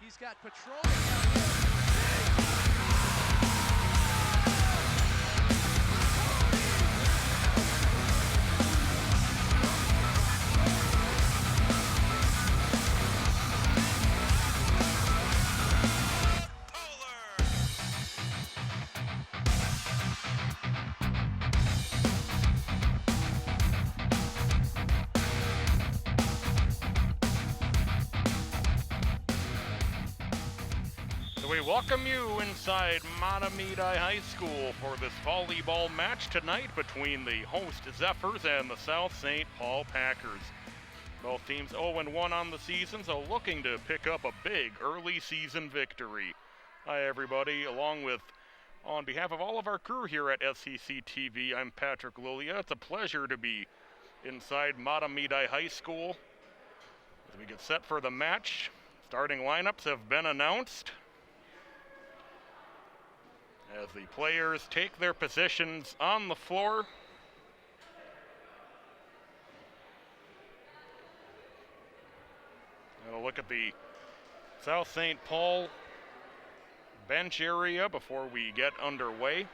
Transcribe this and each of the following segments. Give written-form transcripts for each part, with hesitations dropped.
He's got patrol. We welcome you inside Mahtomedi High School for this volleyball match tonight between the host Zephyrs and the South St. Paul Packers. Both teams 0-1 on the season, so looking to pick up a big early season victory. Hi everybody, on behalf of all of our crew here at SCC TV, I'm Patrick Lilia. It's a pleasure to be inside Mahtomedi High School as we get set for the match. Starting lineups have been announced as the players take their positions on the floor. And a look at the South St. Paul bench area before we get underway.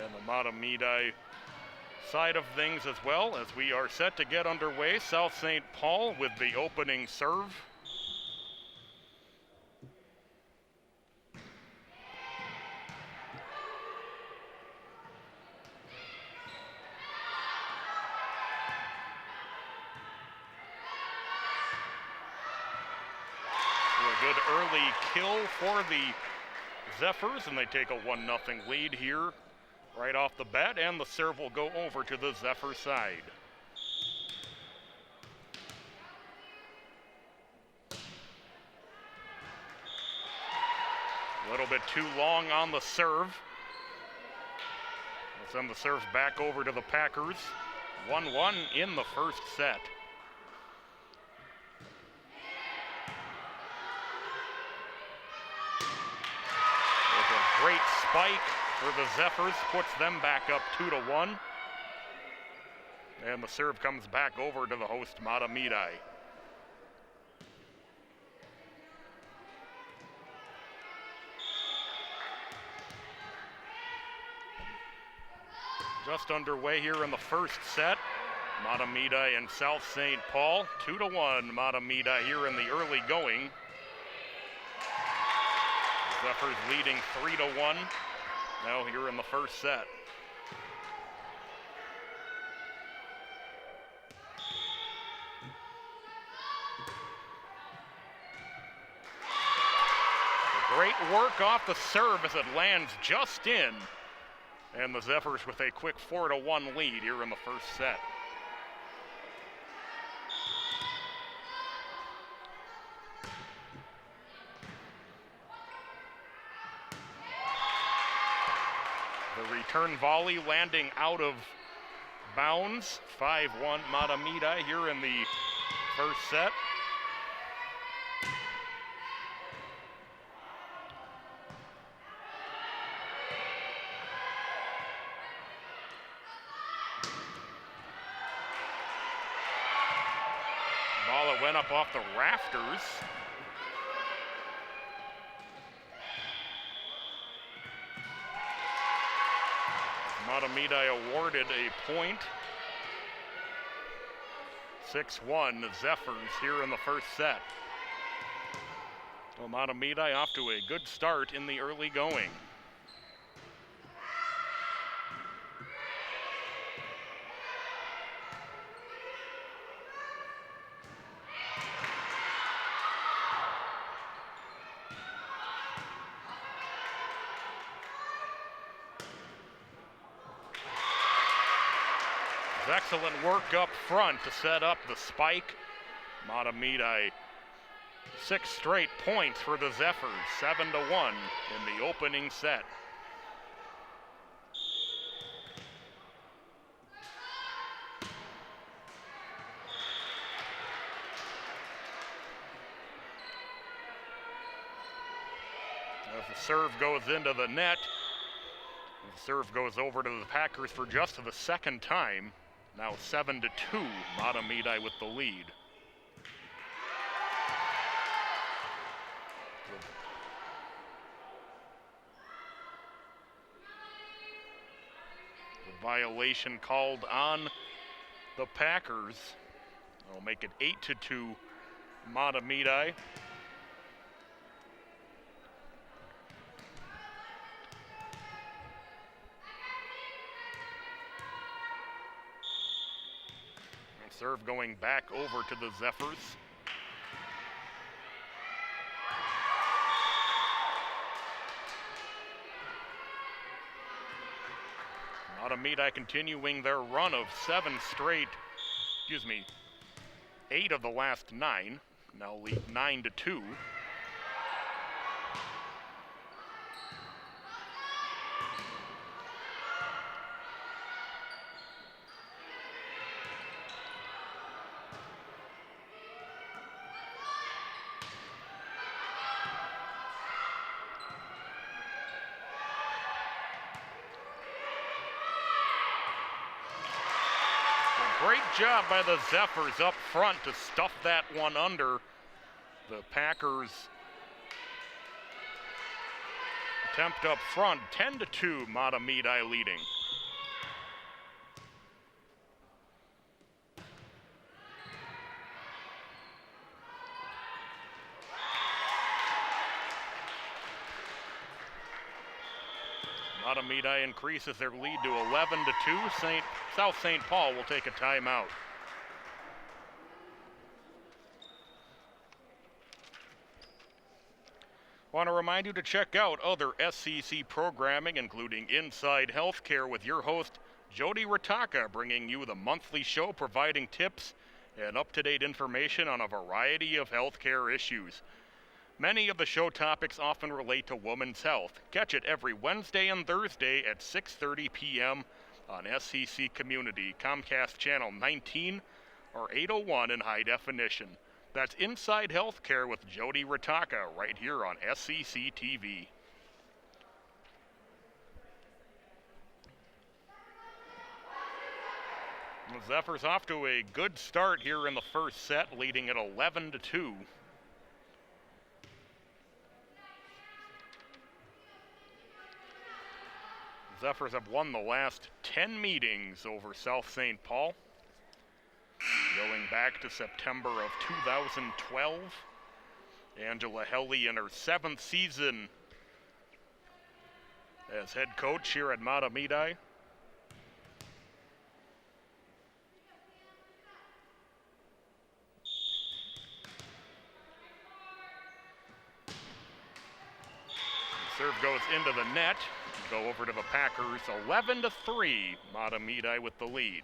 And the Mahtomedi side of things as well, as we are set to get underway. South St. Paul with the opening serve. A good early kill for the Zephyrs, and they take a 1-0 lead here right off the bat, and the serve will go over to the Zephyr side. A little bit too long on the serve. We'll send the serves back over to the Packers. 1-1 in the first set. There's a great spike for the Zephyrs, puts them back up 2-1. And the serve comes back over to the host Mahtomedi. Just underway here in the first set. Mahtomedi and South St. Paul, 2-1. Mahtomedi here in the early going. Zephyrs leading 3-1. Now here in the first set. Great work off the serve as it lands just in. And the Zephyrs with a quick 4-1 lead here in the first set. The return volley landing out of bounds. 5-1 Mahtomedi here in the first set. Ball that went up off the rafters. Mahtomedi awarded a point. 6-1 Zephyrs here in the first set. Well, Mahtomedi off to a good start in the early going. Excellent work up front to set up the spike. Mahtomedi 6 straight points for the Zephyrs, 7-1 in the opening set. As the serve goes into the net, the serve goes over to the Packers for just the second time. Now 7-2, Mahtomedi with the lead. The violation called on the Packers. That'll make it 8-2, Mahtomedi. Serve going back over to the Zephyrs. Mahtomedi continuing their run of 8 of the last 9. Now lead 9-2. Great job by the Zephyrs up front to stuff that one under. The Packers attempt up front, 10-2, Mahtomedi leading. Mahtomedi increases their lead to 11-2. South St. Paul will take a timeout. Want to remind you to check out other SCC programming, including Inside Healthcare with your host, Jody Ritaka, bringing you the monthly show providing tips and up-to-date information on a variety of healthcare issues. Many of the show topics often relate to women's health. Catch it every Wednesday and Thursday at 6:30 p.m. on SCC Community, Comcast Channel 19 or 801 in high definition. That's Inside Healthcare with Jody Ritaka right here on SCC TV. The Zephyrs off to a good start here in the first set, leading at 11-2. Zephyrs have won the last 10 meetings over South St. Paul, going back to September of 2012. Angela Helly in her 7th season as head coach here at Mahtomedi. Serve goes into the net. Go over to the Packers, 11-3, Mahtomedi with the lead.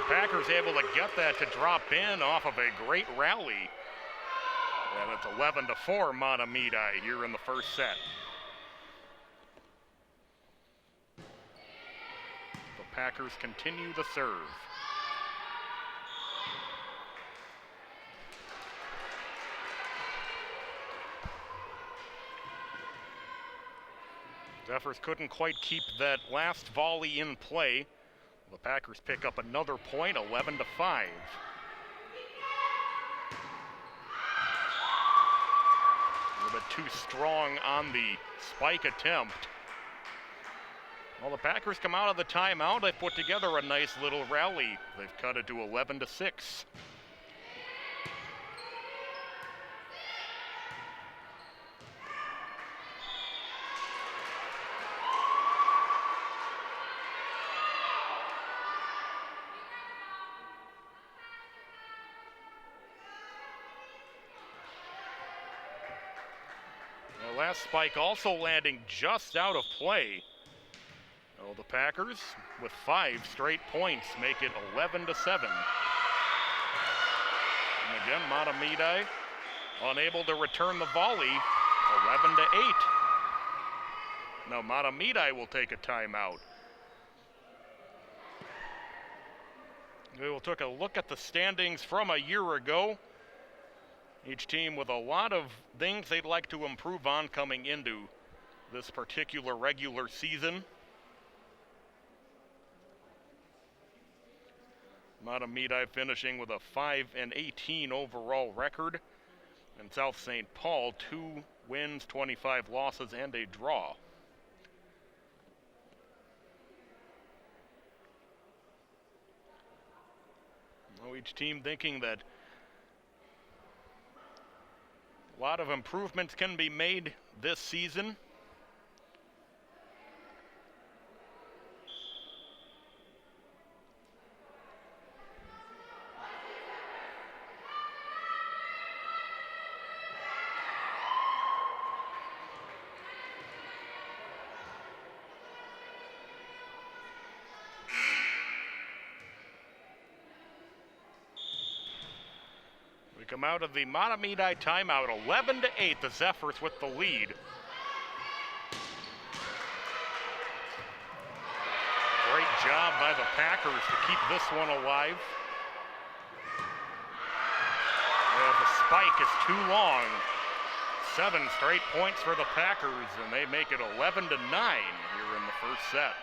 Packers able to get that to drop in off of a great rally. And it's 11-4 Mahtomedi here in the first set. The Packers continue the serve. Zephyrs couldn't quite keep that last volley in play. The Packers pick up another point, 11-5. A little bit too strong on the spike attempt. Well, the Packers come out of the timeout. They put together a nice little rally. They've cut it to 11-6. last spike also landing just out of play. Oh, the Packers, with 5 straight points, make it 11-7. And again, Mahtomedi unable to return the volley, 11-8. Now Mahtomedi will take a timeout. We will take a look at the standings from a year ago. Each team with a lot of things they'd like to improve on coming into this particular regular season. Mahtomedi finishing with a 5-18 overall record. And South St. Paul, 2 wins, 25 losses, and a draw. Now each team thinking that a lot of improvements can be made this season. Come out of the Mahtomedi timeout, 11-8, the Zephyrs with the lead. Great job by the Packers to keep this one alive. Well, the spike is too long. 7 straight points for the Packers, and they make it 11-9 here in the first set.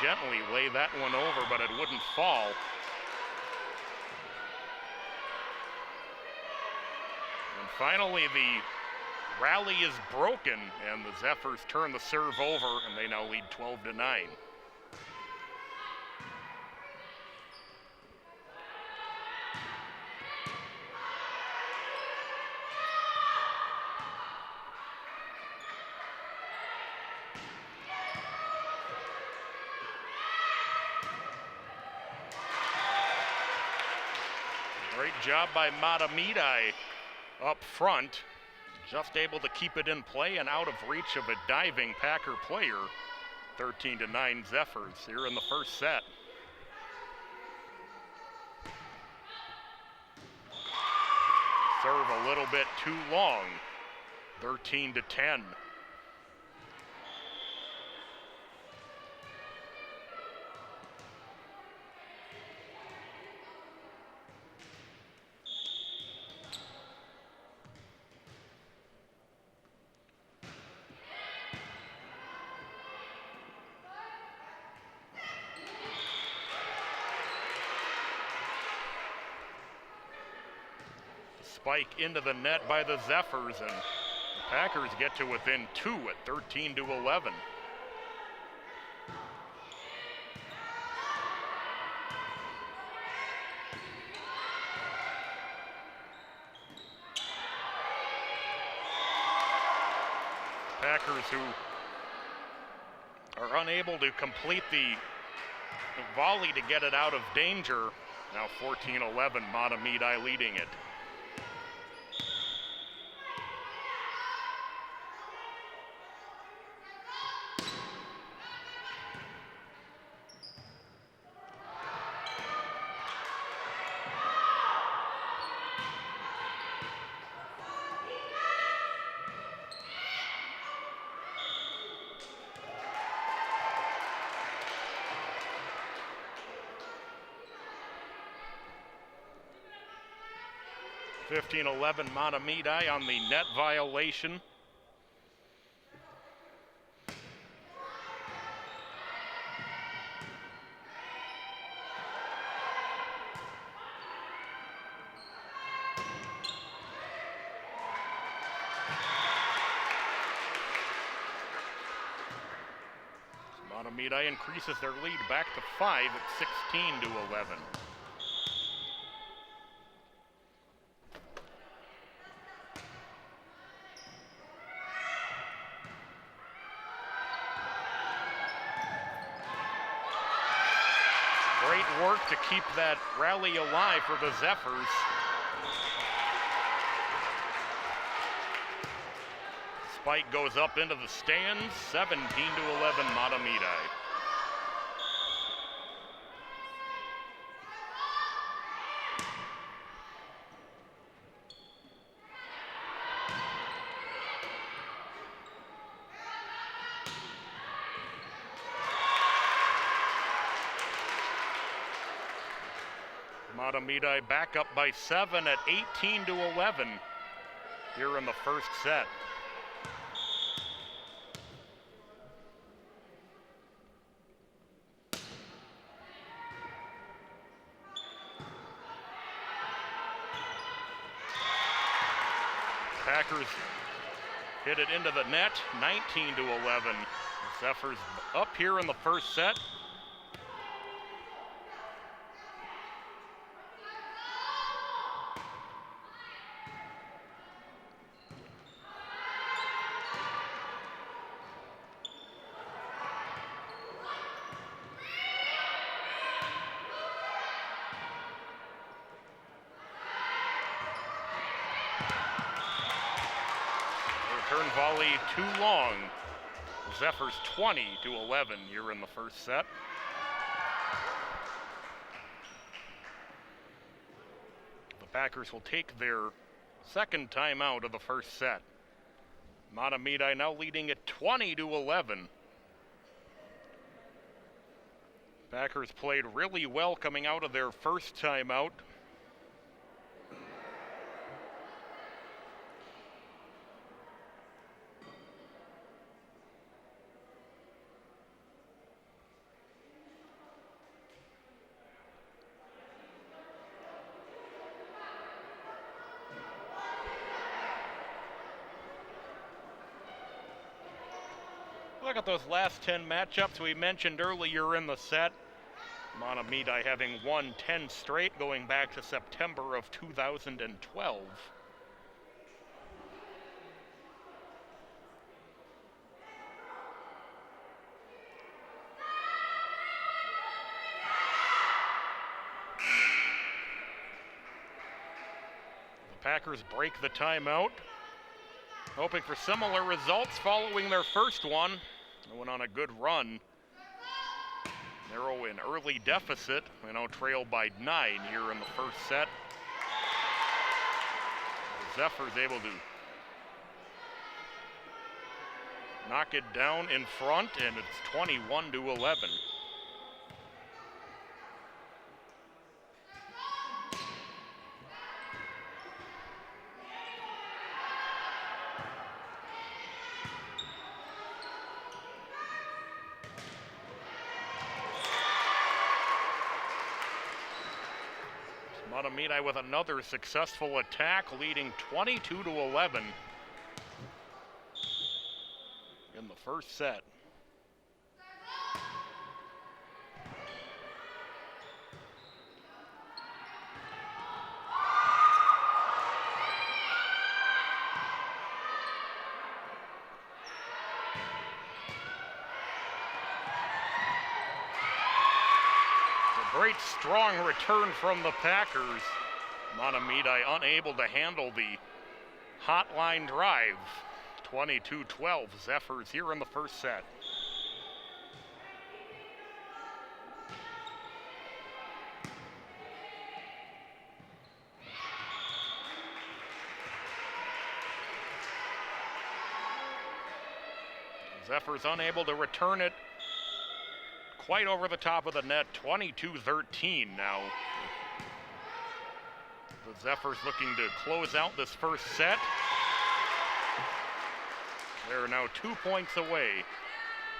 Gently lay that one over, but it wouldn't fall. And finally, the rally is broken, and the Zephyrs turn the serve over, and they now lead 12-9. Great job by Mahtomedi up front, just able to keep it in play and out of reach of a diving Packer player. 13-9 Zephyrs here in the first set. Serve a little bit too long, 13-10. Spike into the net by the Zephyrs, and the Packers get to within 2 at 13-11. Packers, who are unable to complete the volley to get it out of danger. Now 14-11, Mahtomedi leading it. (15-11) Mahtomedi on the net violation. Mahtomedi increases their lead back to 5 at 16-11. Great work to keep that rally alive for the Zephyrs. Spike goes up into the stands, 17-11 Mahtomedi. Mahtomedi back up by 7 at 18-11 here in the first set. Packers hit it into the net, 19-11. Zephyrs up here in the first set. Return volley too long. Zephyrs 20-11 here in the first set. The Packers will take their second timeout of the first set. Mahtomedi now leading at 20-11. Packers played really well coming out of their first timeout. Look at those last 10 matchups we mentioned earlier in the set. Mahtomedi having won 10 straight going back to September of 2012. The Packers break the timeout, hoping for similar results following their first one. They went on a good run. Narrow an early deficit, trailed by 9 here in the first set. The Zephyrs able to knock it down in front, and it's 21-11. Mahtomedi with another successful attack, leading 22-11 in the first set. Great strong return from the Packers. Mahtomedi unable to handle the hotline drive. 22-12 Zephyrs here in the first set. Zephyrs unable to return it quite over the top of the net, 22-13 now. The Zephyrs looking to close out this first set. They're now 2 points away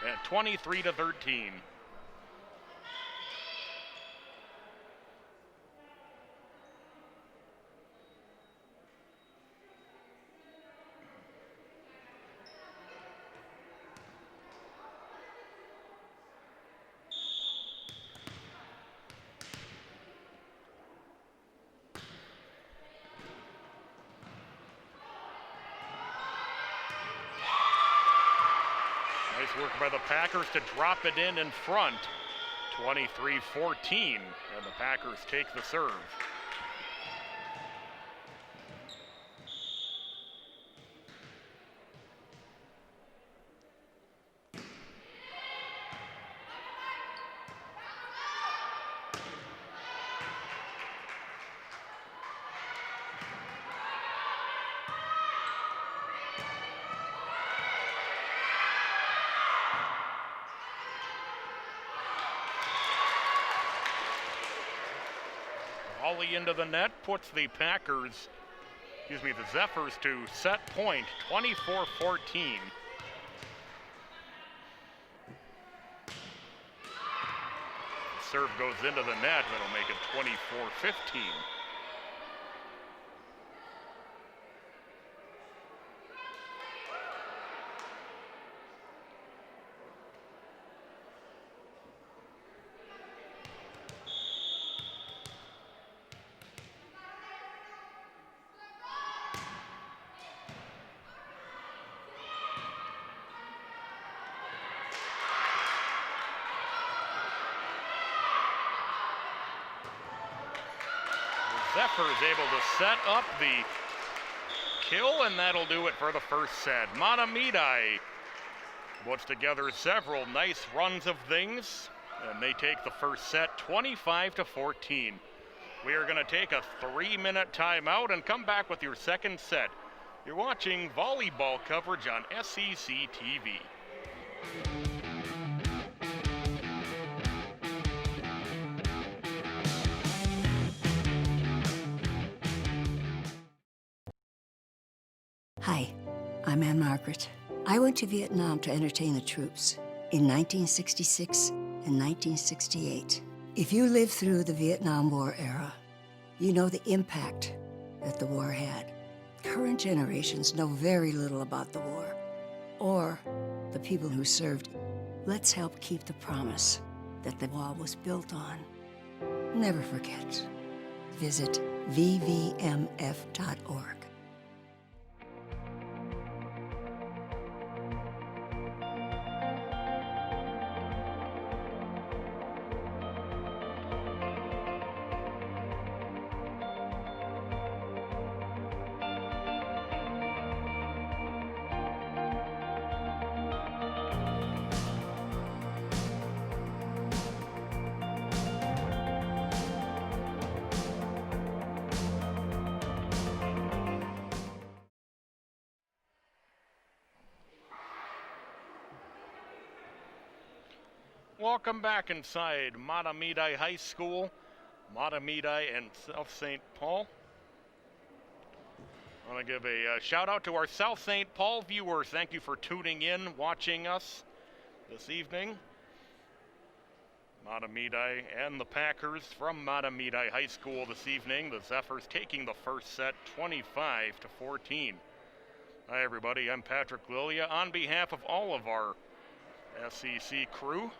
at 23-13. Nice work by the Packers to drop it in front. 23-14, and the Packers take the serve. Volley into the net puts the Zephyrs to set point, 24-14. Serve goes into the net, that'll make it 24-15. Zephyrs able to set up the kill, and that'll do it for the first set. Mahtomedi puts together several nice runs of things, and they take the first set 25-14. We are going to take a 3-minute timeout and come back with your second set. You're watching volleyball coverage on SEC TV. Hi, I'm Anne Margaret. I went to Vietnam to entertain the troops in 1966 and 1968. If you lived through the Vietnam War era, you know the impact that the war had. Current generations know very little about the war or the people who served. Let's help keep the promise that the wall was built on. Never forget. Visit vvmf.org. Welcome back inside Mahtomedi High School, Mahtomedi and South St. Paul. I want to give a shout out to our South St. Paul viewers. Thank you for tuning in, watching us this evening. Mahtomedi and the Packers from Mahtomedi High School this evening. The Zephyrs taking the first set 25-14. Hi everybody, I'm Patrick Lilia on behalf of all of our SEC crew.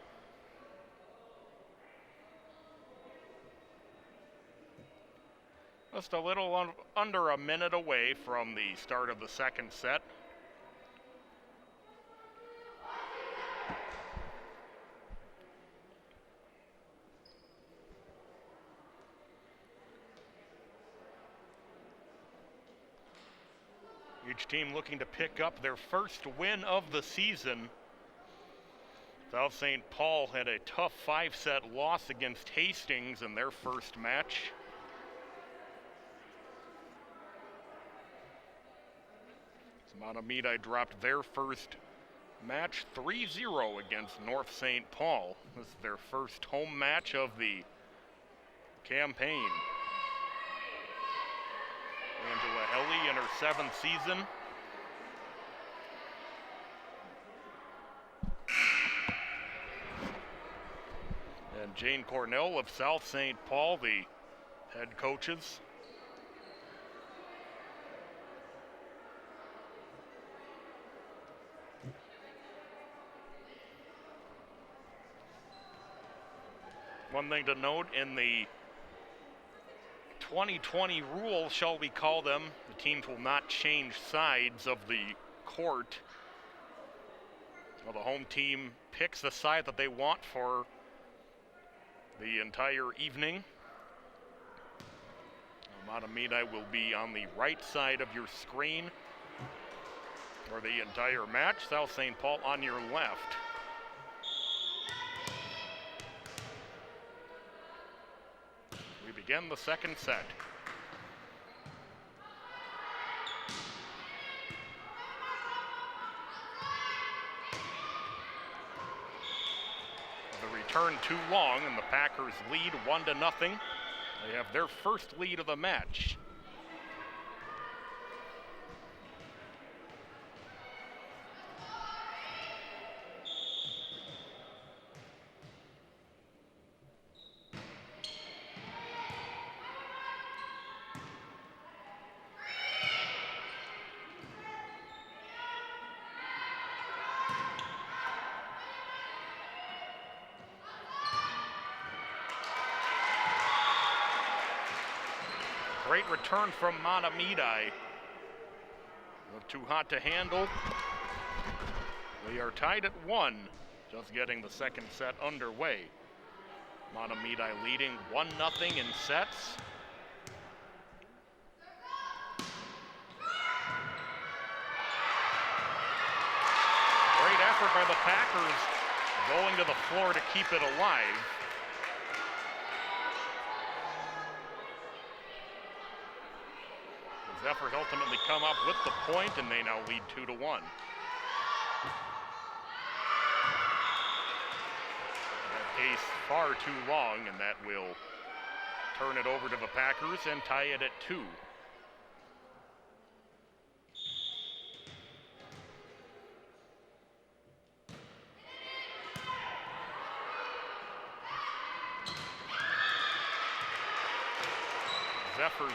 Just a little under a minute away from the start of the second set. Each team looking to pick up their first win of the season. South St. Paul had a tough 5-set loss against Hastings in their first match. Mahtomedi dropped their first match 3-0 against North St. Paul. This is their first home match of the campaign. Angela Helly in her 7th season. And Jane Cornell of South St. Paul, the head coaches. One thing to note in the 2020 rules, shall we call them, the teams will not change sides of the court. Well, the home team picks the side that they want for the entire evening. Mahtomedi will be on the right side of your screen for the entire match. South St. Paul on your left. We begin the second set. The return too long, and the Packers lead 1-0. They have their first lead of the match. Great return from Mahtomedi. Too hot to handle. They are tied at 1, just getting the second set underway. Mahtomedi leading 1-0 in sets. Great effort by the Packers, going to the floor to keep it alive. Zephyrs ultimately come up with the point, and they now lead 2-1. That pace far too long, and that will turn it over to the Packers and tie it at 2. Zephyrs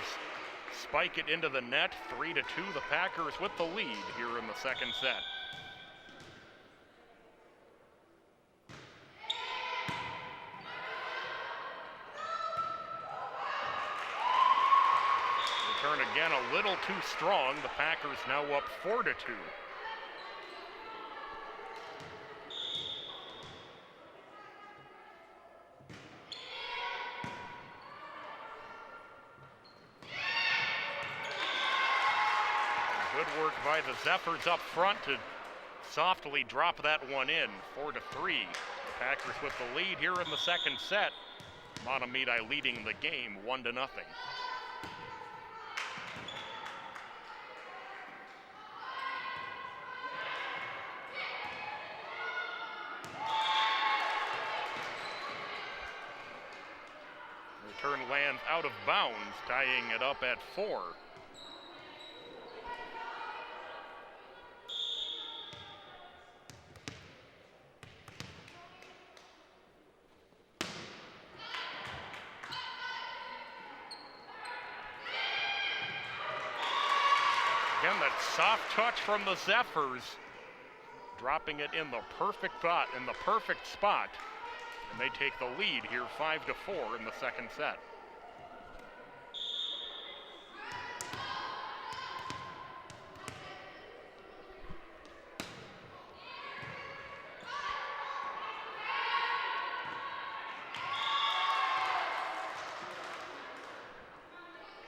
spike it into the net, 3-2. The Packers with the lead here in the second set. Return again a little too strong. The Packers now up 4-2. Good work by the Zephyrs up front to softly drop that one in, 4-3. The Packers with the lead here in the second set. Mahtomedi leading the game 1-0. Return lands out of bounds, tying it up at 4. Again, that soft touch from the Zephyrs, dropping it in the perfect spot, and they take the lead here 5-4 in the second set.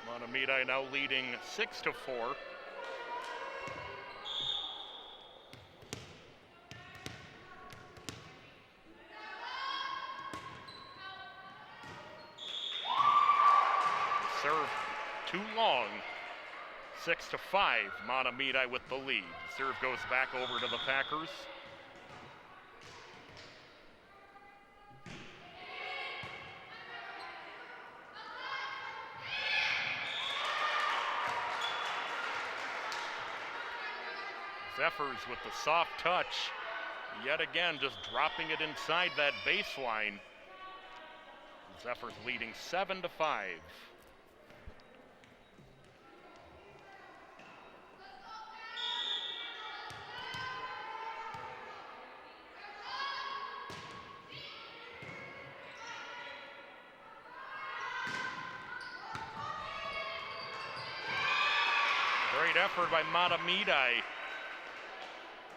Mahtomedi now leading 6-4. Serve too long. 6-5. Mahtomedi with the lead. Serve goes back over to the Packers. Zephyrs with the soft touch. Yet again, just dropping it inside that baseline. Zephyrs leading 7-5. Great effort by Mahtomedi.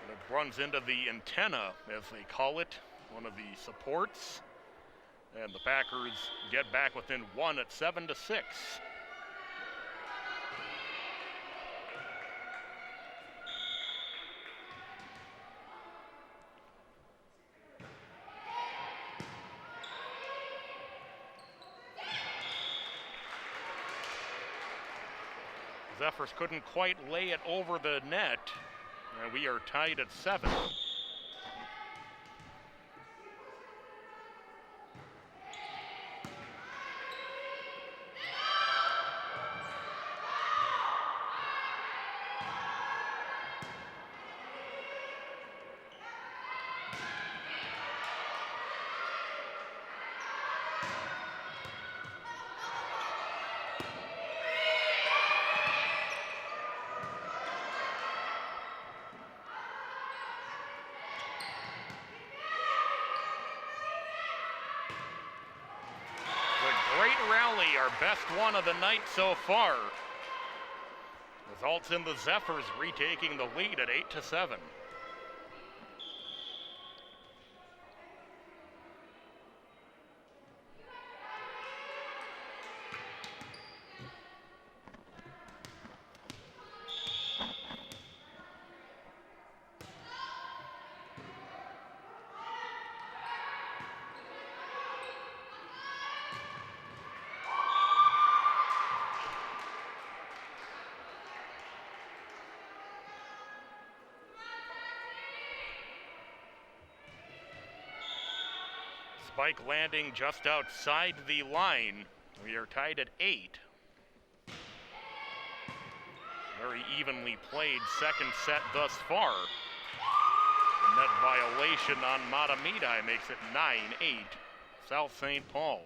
It runs into the antenna, as they call it, one of the supports. And the Packers get back within one at 7-6. Zephyrs couldn't quite lay it over the net, and we are tied at 7. Rally, our best one of the night so far, results in the Zephyrs retaking the lead at 8-7. Spike landing just outside the line. We are tied at 8. Very evenly played second set thus far. The net violation on Mahtomedi makes it 9-8, South St. Paul.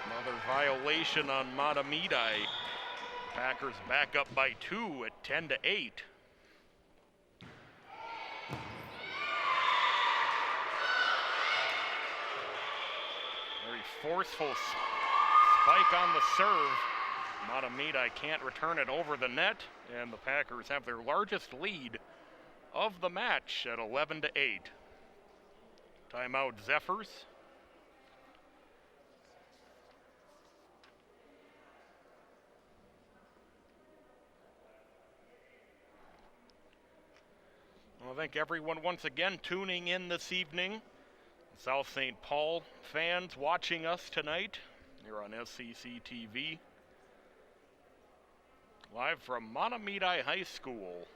Another violation on Mahtomedi. Packers back up by 2 at 10-8. Very forceful spike on the serve. Mahtomedi can't return it over the net, and the Packers have their largest lead of the match at 11-8. Timeout Zephyrs. Well, thank everyone once again tuning in this evening. South St. Paul fans watching us tonight here on SCC TV. Live from Mahtomedi High School.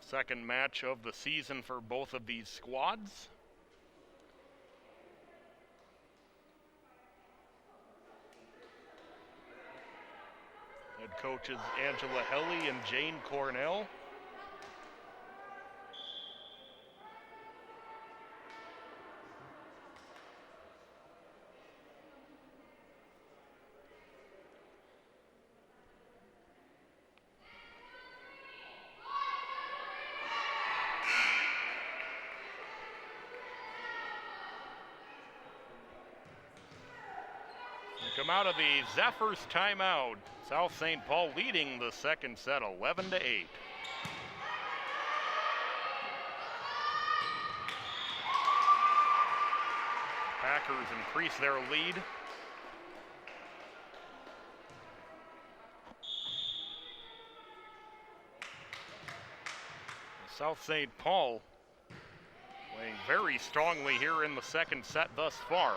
Second match of the season for both of these squads. Head coaches Angela Helly and Jane Cornell. Come out of the Zephyrs timeout. South St. Paul leading the second set 11-8. Packers increase their lead. South St. Paul playing very strongly here in the second set thus far.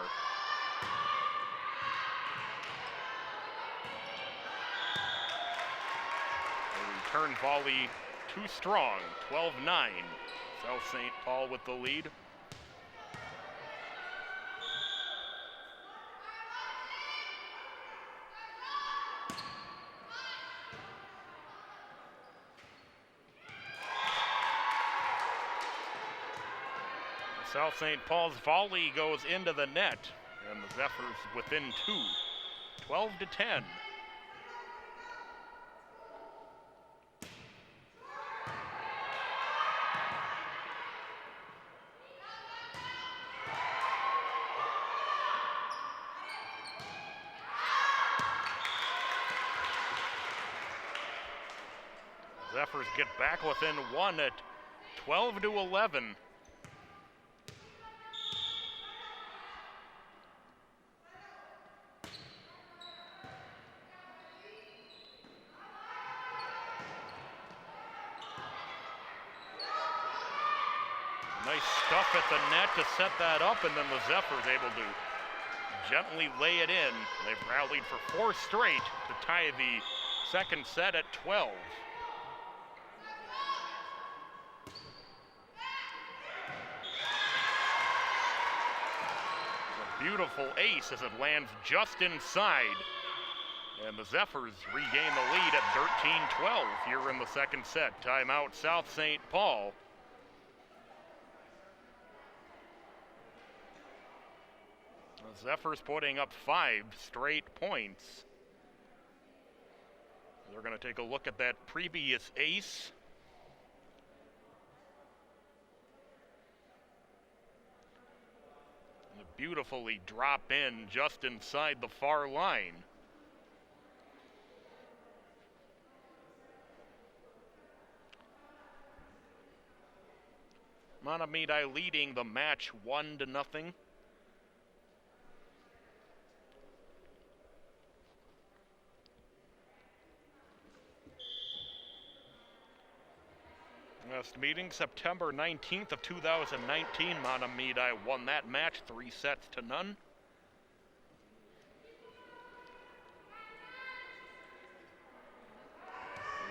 Return volley too strong, 12-9. South St. Paul with the lead. South St. Paul's volley goes into the net, and the Zephyrs within 2, 12-10. Zephyrs get back within one at 12-11. Nice stuff at the net to set that up, and then the Zephyrs able to gently lay it in. They've rallied for 4 straight to tie the second set at 12. A beautiful ace as it lands just inside. And the Zephyrs regain the lead at 13-12 here in the second set. Timeout, South St. Paul. The Zephyrs putting up 5 straight points. They're going to take a look at that previous ace. And beautifully drop in just inside the far line. Mahtomedi leading the match 1-0. Last meeting, September 19th of 2019. Mahtomedi won that match 3-0.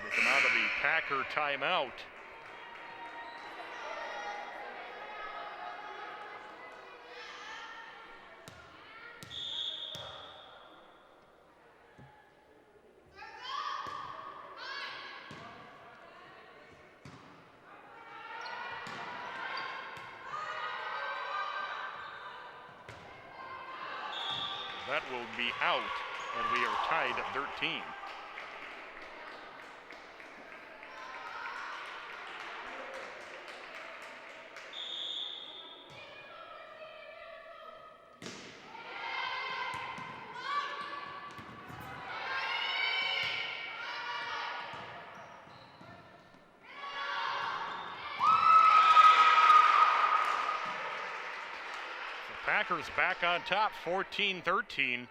Looking out of the Packer timeout. That will be out, and we are tied at 13. Packers back on top, 14-13.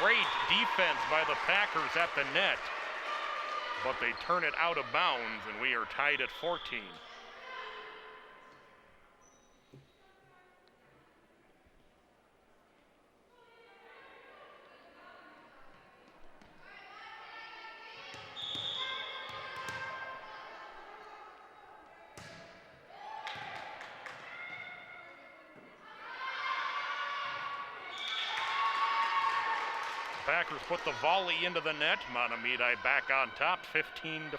Great defense by the Packers at the net, but they turn it out of bounds, and we are tied at 14. Packers put the volley into the net. Mahtomedi back on top, 15-14.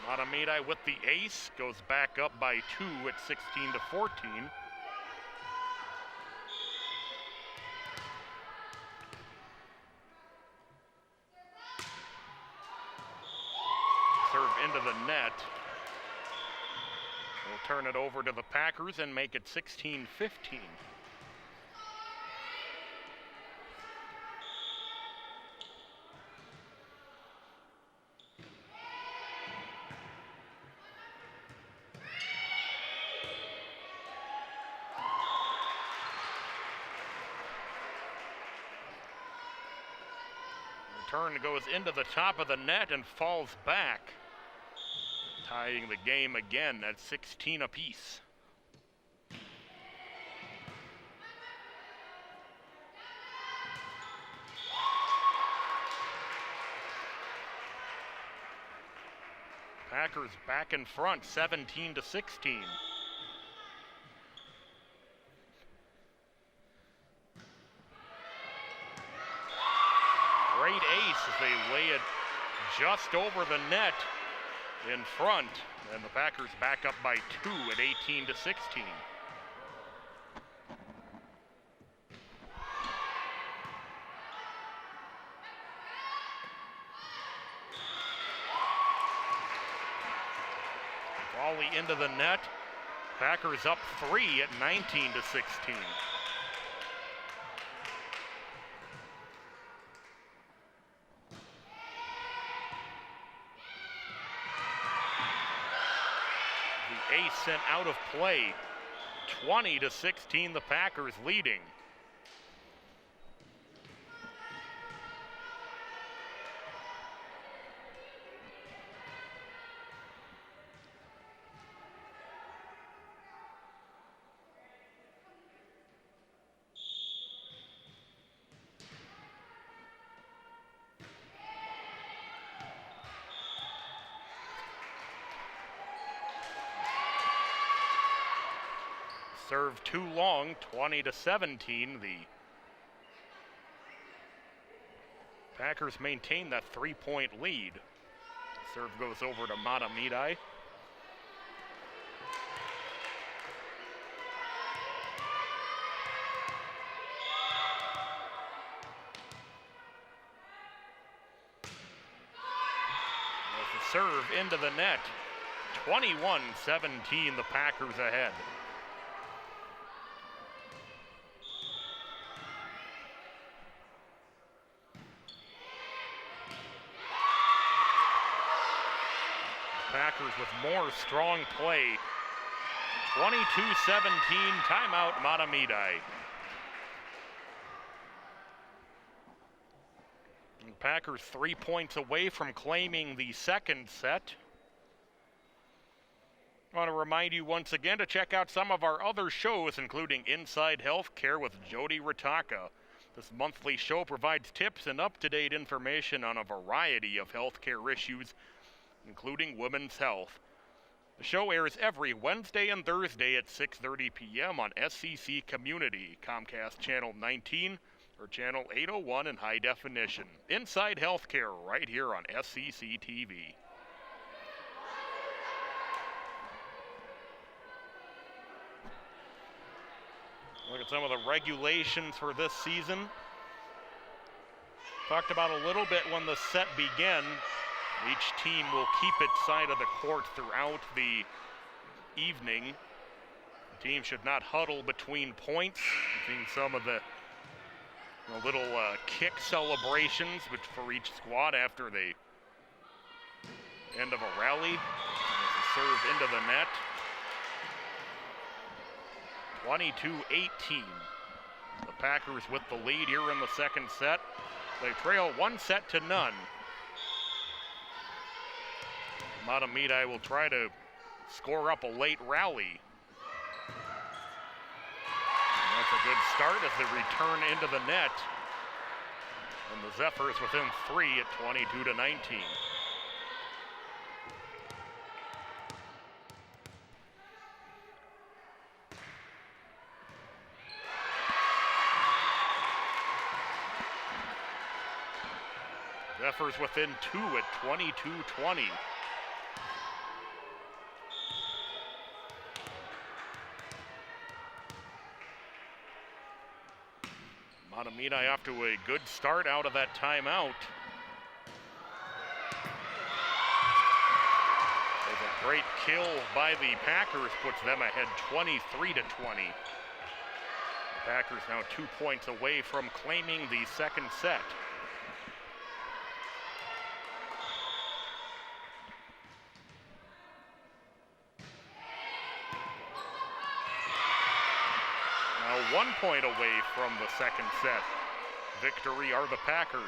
Mahtomedi with the ace goes back up by 2 at 16-14. Serve into the net. We'll turn it over to the Packers and make it 16-15. Return goes into the top of the net and falls back, tying the game again at 16 apiece. Packers back in front, 17-16. Great ace as they lay it just over the net. in front, and the Packers back up by 2 at 18-16. Volley into the net. Packers up 3 at 19-16. The ace sent out of play. 20-16, the Packers leading. Serve too long, 20-17. The Packers maintain that 3-point lead. Serve goes over to Mahtomedi. Serve into the net. 21-17, the Packers ahead. Packers with more strong play. 22-17, timeout Mahtomedi. Packers 3 points away from claiming the second set. I want to remind you once again to check out some of our other shows, including Inside Healthcare with Jody Ritaka. This monthly show provides tips and up-to-date information on a variety of healthcare issues, including women's health. The show airs every Wednesday and Thursday at 6:30 p.m. on SCC Community, Comcast Channel 19, or Channel 801 in high definition. Inside Healthcare, right here on SCC TV. Look at some of the regulations for this season. Talked about a little bit when the set began. Each team will keep its side of the court throughout the evening. The team should not huddle between points. We've seen some of the little kick celebrations for each squad after the end of a rally. Serve into the net. 22-18. The Packers with the lead here in the second set. They trail 1-0. Mahtomedi will try to score up a late rally. And that's a good start as they return into the net. And the Zephyrs within 3 at 22-19. Zephyrs within 2 at 22-20. Mahtomedi off to a good start out of that timeout. There's a great kill by the Packers, puts them ahead 23-20. Packers now 2 points away from claiming the second set. Now 1 point away from the second set. Victory are the Packers.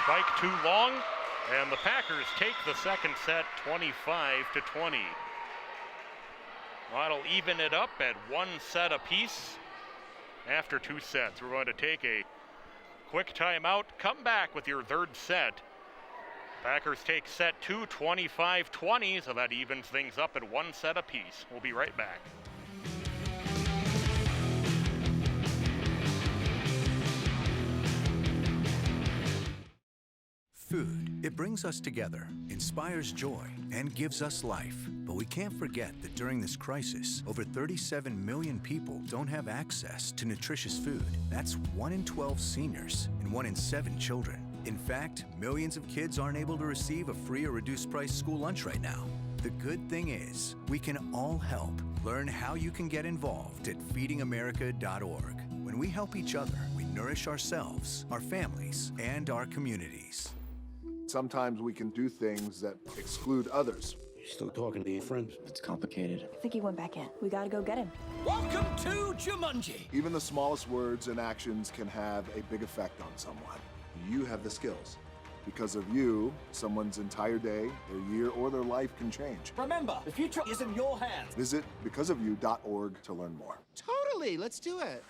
Spike too long, and the Packers take the second set 25-20. That'll even it up at 1 set apiece after 2 sets. We're going to take a quick timeout, come back with your third set Packers take set 2, 25-20, so that evens things up at 1 set apiece. We'll be right back. Food, it brings us together, inspires joy, and gives us life. But we can't forget that during this crisis, over 37 million people don't have access to nutritious food. That's 1 in 12 seniors and 1 in 7 children. In fact, millions of kids aren't able to receive a free or reduced price school lunch right now. The good thing is, we can all help. Learn how you can get involved at feedingamerica.org. When we help each other, we nourish ourselves, our families, and our communities. Sometimes we can do things that exclude others. You're still talking to your friends. It's complicated. I think he went back in. We gotta go get him. Welcome to Jumanji. Even the smallest words and actions can have a big effect on someone. You have the skills. Because of you, someone's entire day, their year, or their life can change. Remember, the future is in your hands. Visit becauseofyou.org to learn more. Totally, let's do it.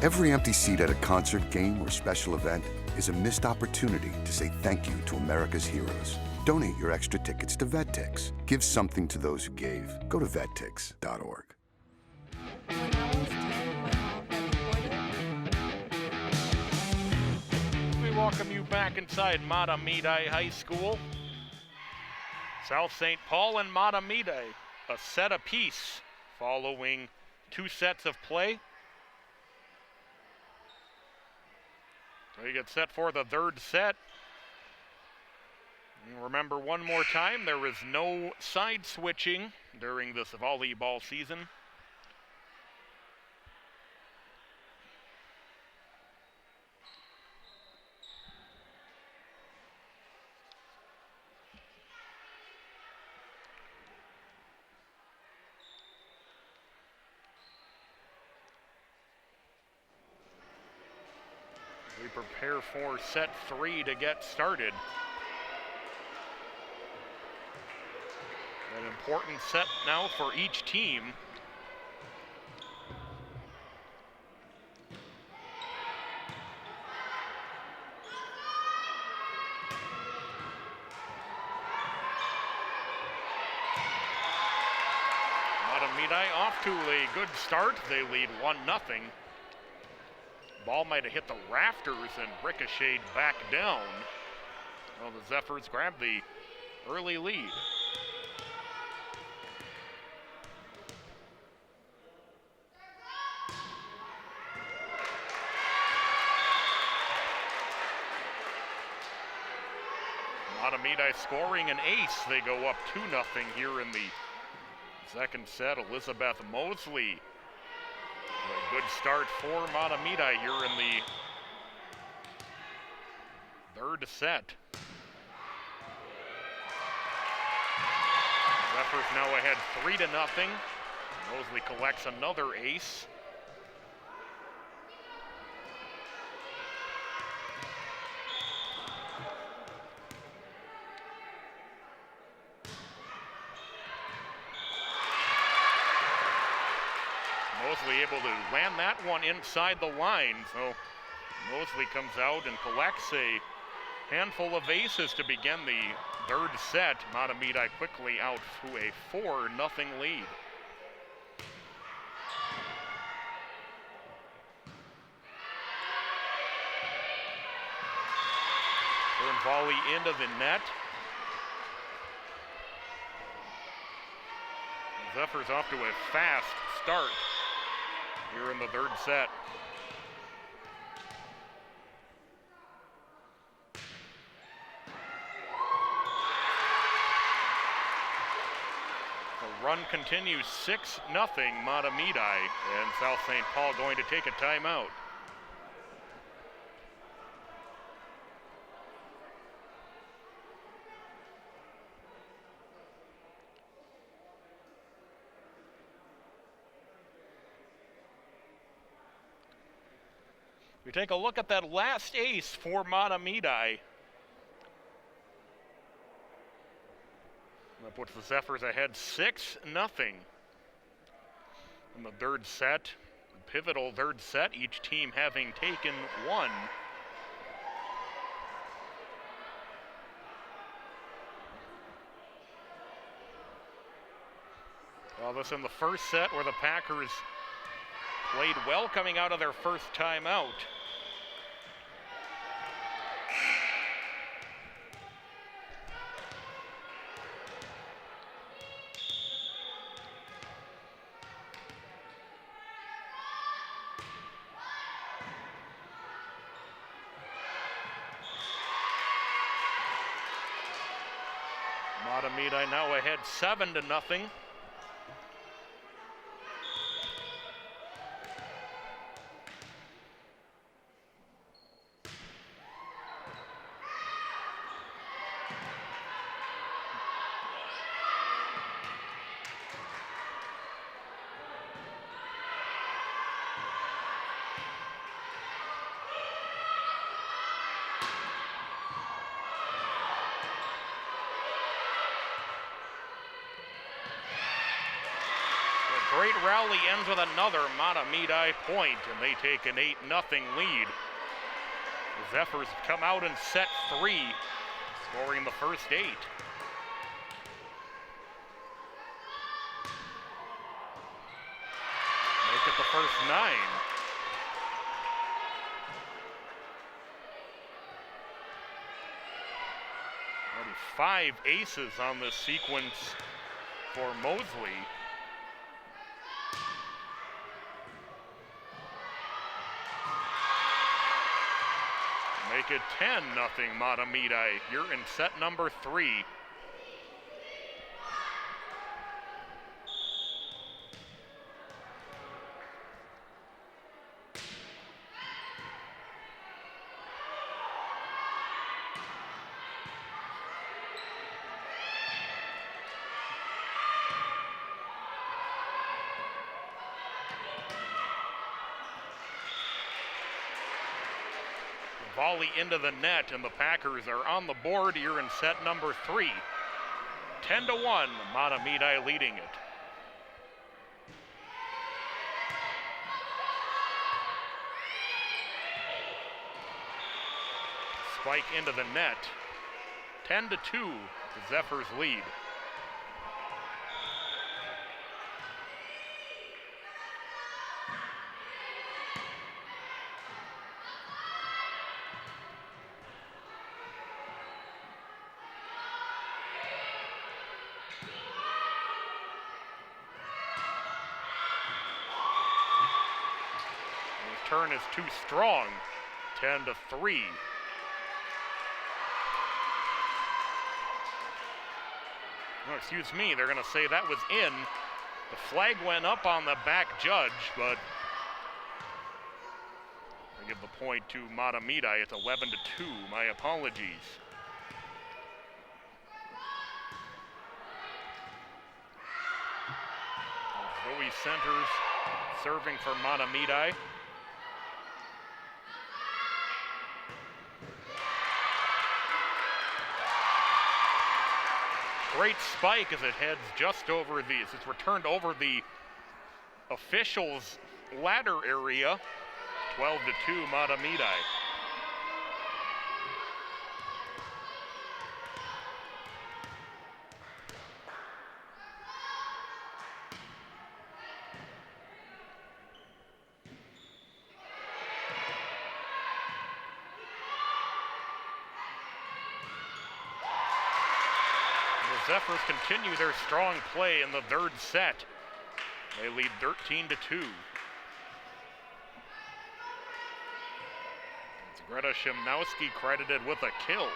Every empty seat at a concert, game, or special event is a missed opportunity to say thank you to America's heroes. Donate your extra tickets to VetTix. Give something to those who gave. Go to vettix.org. We welcome you back inside Mahtomedi High School. South St. Paul and Mahtomedi, a set apiece following 2 sets of play. We get set for the 3rd set. And remember one more time, there is no side switching during this volleyball season. We prepare for set 3 to get started. An important set now for each team. Mahtomedi off to a good start. They lead 1-0. Ball might have hit the rafters and ricocheted back down. Well, the Zephyrs grabbed the early lead. Mahtomedi scoring an ace. They go up 2-0 here in the 2nd set. Elizabeth Mosley. A good start for Mahtomedi here in the 3rd set. Zephyrs now ahead 3-0. Mosley collects another ace. Mosley able to land that one inside the line. So Mosley comes out and collects a handful of aces to begin the 3rd set. Mahtomedi quickly out to a 4-0 lead. volley into the net. Zephyrs off to a fast start here in the third set. The run continues 6-0 Mahtomedi, and South St. Paul going to take a timeout. We take a look at that last ace for Mahtomedi. That puts the Zephyrs ahead 6-0 in the third set. A pivotal third set, each team having taken one. All this in the first set where the Packers played well coming out of their first timeout. Mahtomedi now ahead 7-0. Great rally ends with another Mahtomedi point, and they take an 8-0 lead. The Zephyrs come out in set 3, scoring the first 8. Make it the first 9. Already 5 aces on this sequence for Mosley. Make it 10-0 Mahtomedi. You're in set number 3. Volley into the net, and the Packers are on the board here in set number 3. 10-1, Mahtomedi leading it. Spike into the net. 10-2, the Zephyrs lead. Turn is too strong. 10-3. Oh, excuse me, they're going to say that was in. The flag went up on the back judge, but I give the point to Mahtomedi. It's 11-2. My apologies. Zoe Centers serving for Mahtomedi. Great spike as it heads just over these. It's returned over the officials' ladder area. 12-2 Mahtomedi. Zephyrs continue their strong play in the third set. They lead 13-2. It's Greta Shimnowski credited with a kill.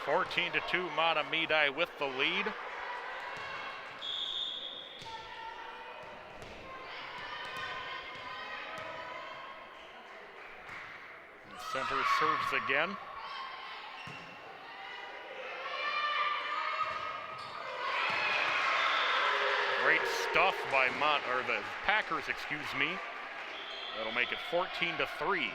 Fourteen to 2, Mahtomedi with the lead. And center serves again. Great stuff by the Packers, excuse me. That'll make it 14 to 3.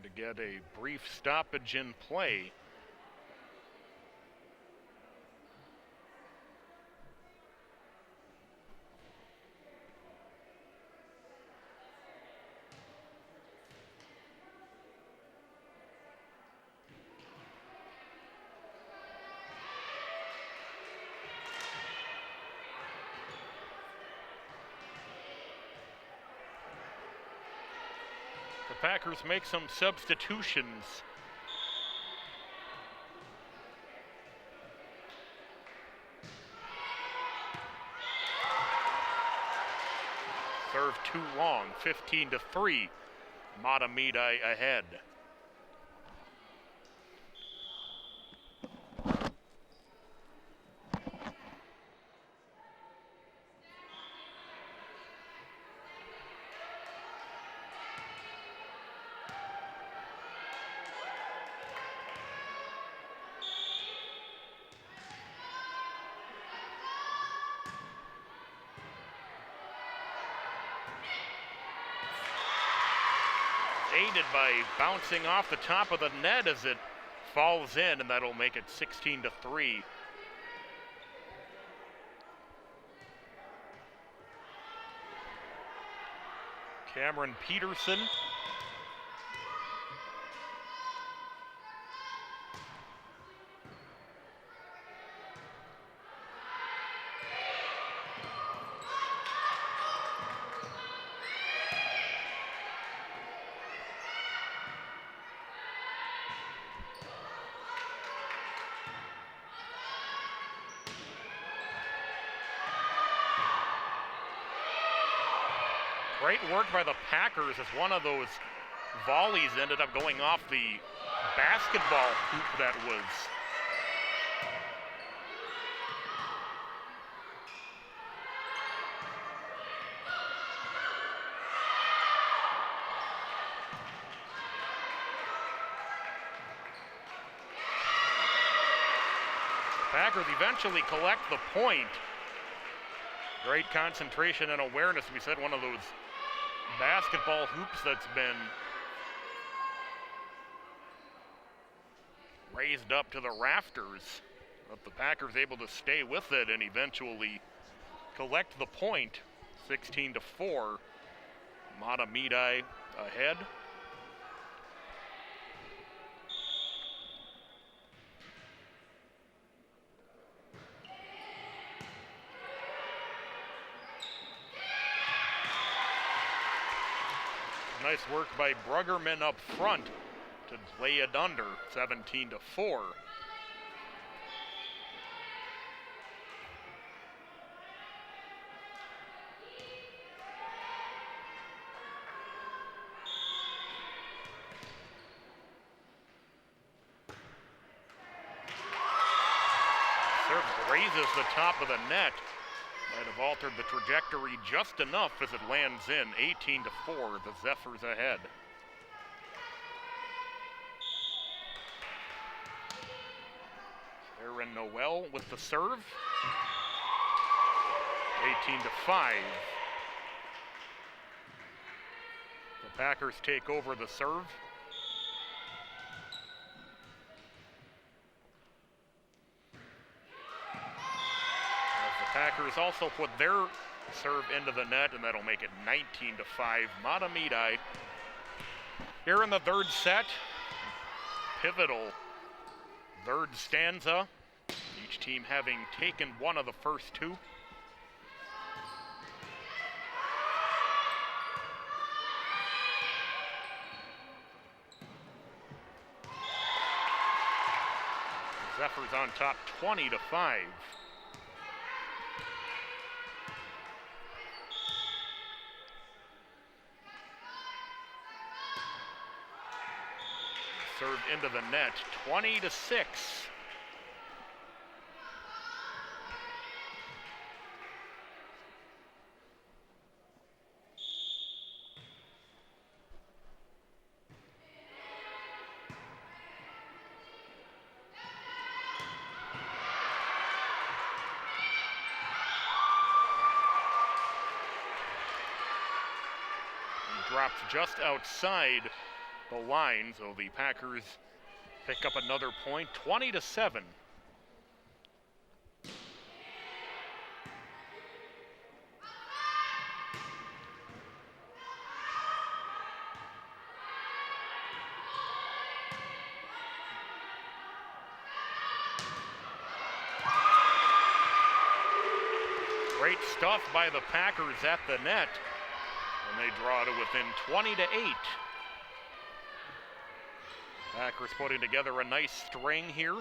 To get a brief stoppage in play. The Packers make some substitutions. Serve too long, 15 to 3. Mahtomedi ahead. Aided by bouncing off the top of the net as it falls in, and that'll make it 16 to 3. Cameron Peterson. Great work by the Packers as one of those volleys ended up going off the basketball hoop that was. Packers eventually collect the point. Great concentration and awareness. We said one of those basketball hoops that's been raised up to the rafters, but the Packers able to stay with it and eventually collect the point. 16 to 4. Mahtomedi ahead. Nice work by Bruggerman up front to lay it under, 17 to 4. Serve grazes the top of the net. Might have altered the trajectory just enough as it lands in. 18 to 4, the Zephyrs ahead. And Noel with the serve. 18-5. The Packers take over the serve. As the Packers also put their serve into the net, and that'll make it 19-5. Mahtomedi here in the third set. Pivotal third stanza. Each team having taken one of the first two. Zephyrs on top 20-5. Served into the net, 20-6. Drops just outside the line, so the Packers pick up another point, 20-7. Great stuff by the Packers at the net, and they draw to within 20-8. Packers putting together a nice string here.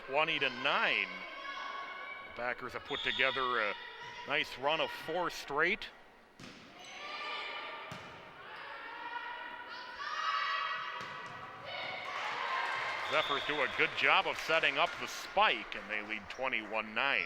(20-9). The Packers have put together a nice run of 4 straight. Zephyrs do a good job of setting up the spike, and they lead 21-9.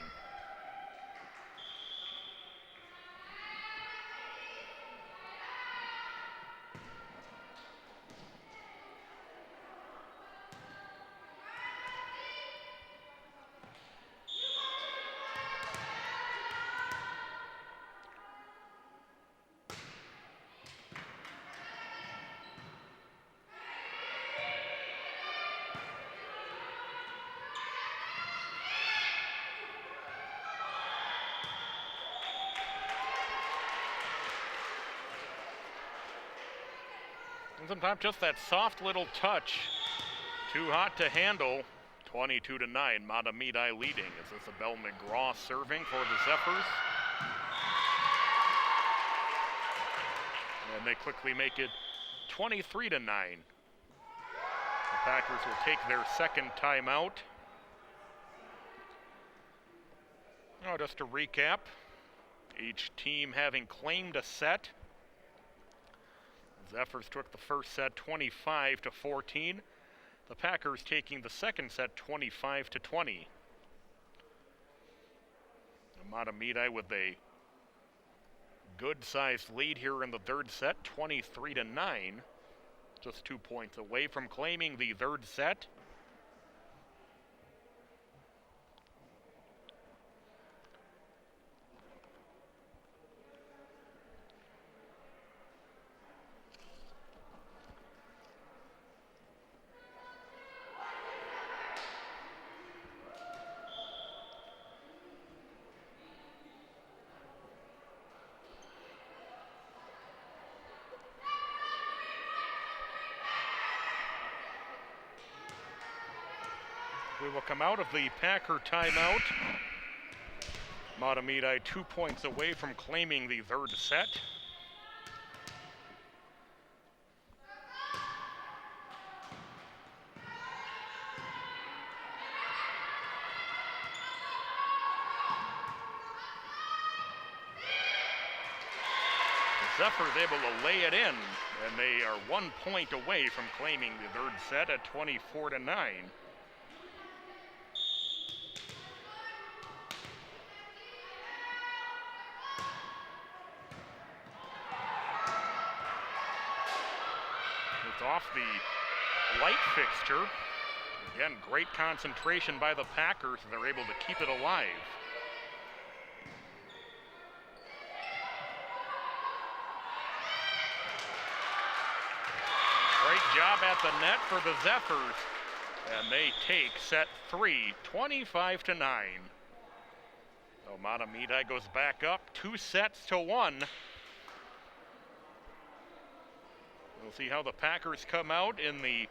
And sometimes just that soft little touch, too hot to handle. 22-9, Mahtomedi leading. Is Isabel McGraw serving for the Zephyrs? And they quickly make it 23-9. The Packers will take their second timeout. Now, just to recap, each team having claimed a set. Zephyrs took the first set 25-14. The Packers taking the second set 25-20. Mahtomedi with a good-sized lead here in the third set, 23-9. Just 2 points away from claiming the third set. We will come out of the Packer timeout. Mahtomedi 2 points away from claiming the third set. Zephyrs able to lay it in, and they are 1 point away from claiming the third set at 24-9. It's off the light fixture. Again, great concentration by the Packers. They're able to keep it alive. Great job at the net for the Zephyrs. And they take set 3, 25-9. So Mahtomedi goes back up 2-1. We'll see how the Packers come out in the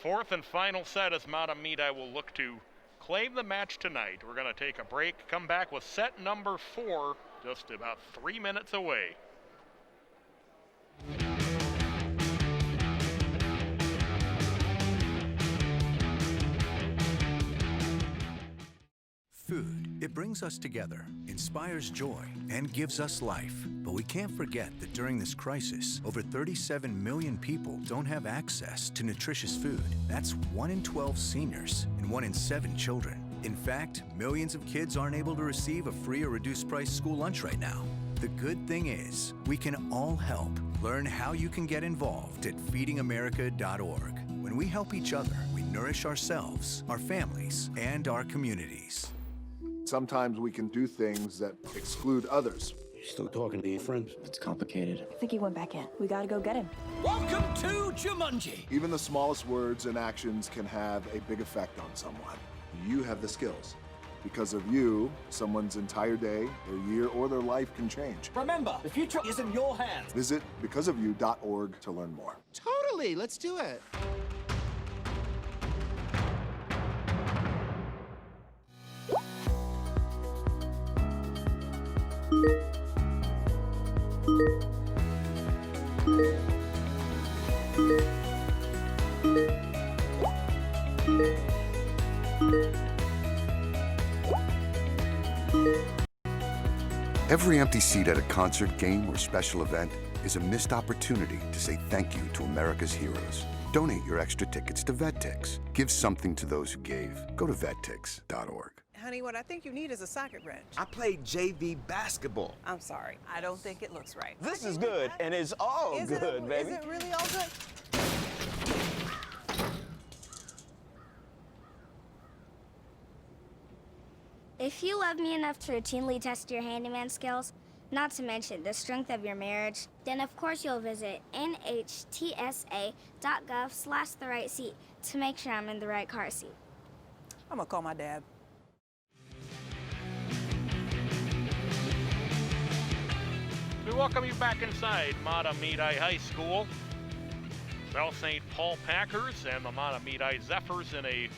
fourth and final set as Mahtomedi will look to claim the match tonight. We're going to take a break, come back with set number 4, just about 3 minutes away. Food, it brings us together, inspires joy, and gives us life. But we can't forget that during this crisis, over 37 million people don't have access to nutritious food. That's 1 in 12 seniors and 1 in 7 children. In fact, millions of kids aren't able to receive a free or reduced price school lunch right now. The good thing is, we can all help. Learn how you can get involved at feedingamerica.org. When we help each other, we nourish ourselves, our families, and our communities. Sometimes we can do things that exclude others. You're still talking to your friends? It's complicated. I think he went back in. We gotta go get him. Welcome to Jumanji. Even the smallest words and actions can have a big effect on someone. You have the skills. Because of you, someone's entire day, their year, or their life can change. Remember, the future is in your hands. Visit becausefyou.org to learn more. Totally, let's do it. Every empty seat at a concert, game, or special event is a missed opportunity to say thank you to America's heroes. Donate your extra tickets to VetTix. Give something to those who gave. Go to vettix.org. Honey, what I think you need is a socket wrench. I played JV basketball. I'm sorry. I don't think it looks right. This is good, and it's all good, baby. Is it really all good? If you love me enough to routinely test your handyman skills, not to mention the strength of your marriage, then of course you'll visit nhtsa.gov/the-right-seat to make sure I'm in the right car seat. I'm gonna call my dad. We welcome you back inside Mahtomedi High School. South St. Paul Packers and the Mahtomedi Zephyrs in a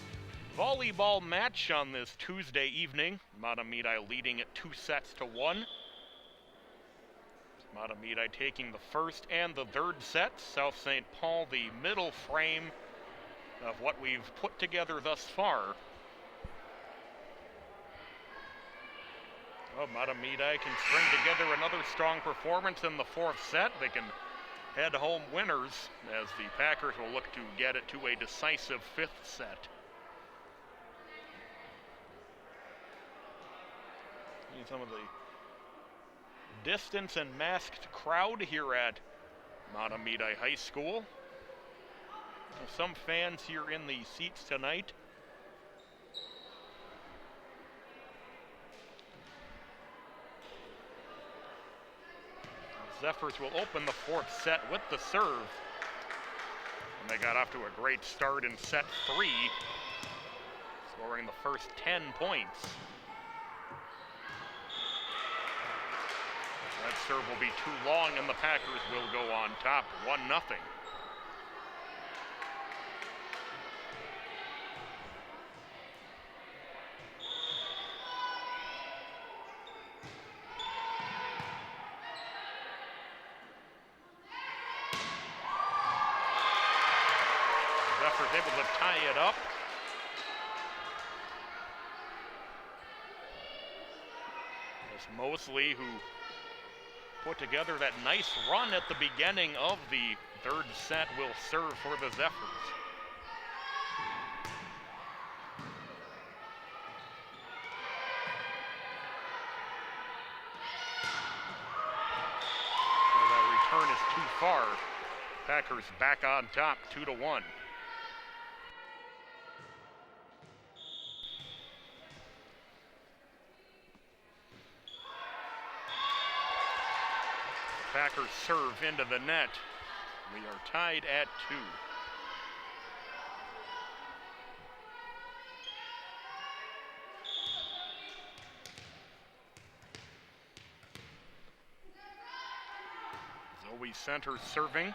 volleyball match on this Tuesday evening. Mahtomedi leading it 2-1. Mahtomedi taking the first and the third sets. South St. Paul the middle frame of what we've put together thus far. Oh, Mahtomedi can string together another strong performance in the fourth set. They can head home winners as the Packers will look to get it to a decisive fifth set. Some of the distance and masked crowd here at Mahtomedi High School. Some fans here in the seats tonight. The Zephyrs will open the fourth set with the serve. And they got off to a great start in set 3, scoring the first 10 points. That serve will be too long, and the Packers will go on top, 1-0. Zephyrs able to tie it up. It's Mosley who put together that nice run at the beginning of the third set, will serve for the Zephyrs. So that return is too far. Packers back on top, 2-1. Packers serve into the net. We are tied at 2. Zoe centers serving.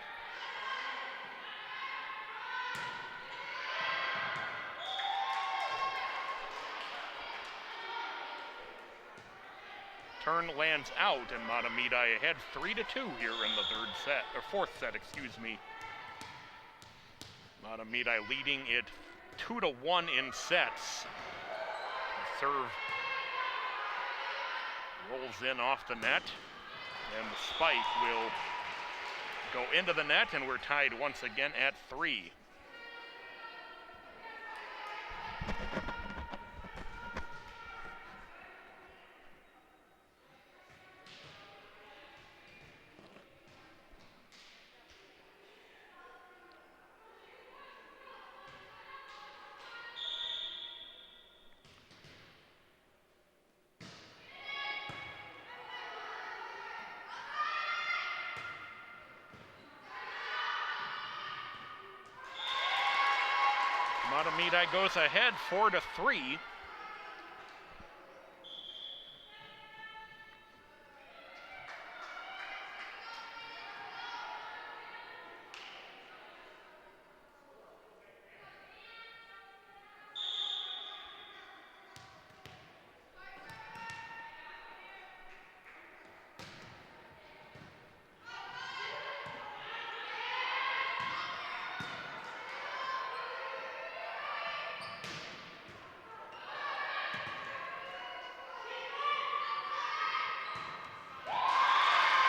Turn lands out, and Mahtomedi ahead 3-2 here in the fourth set, excuse me. Mahtomedi leading it 2-1 in sets. The serve rolls in off the net, and the spike will go into the net, and we're tied once again at 3. Mahtomedi goes ahead 4-3.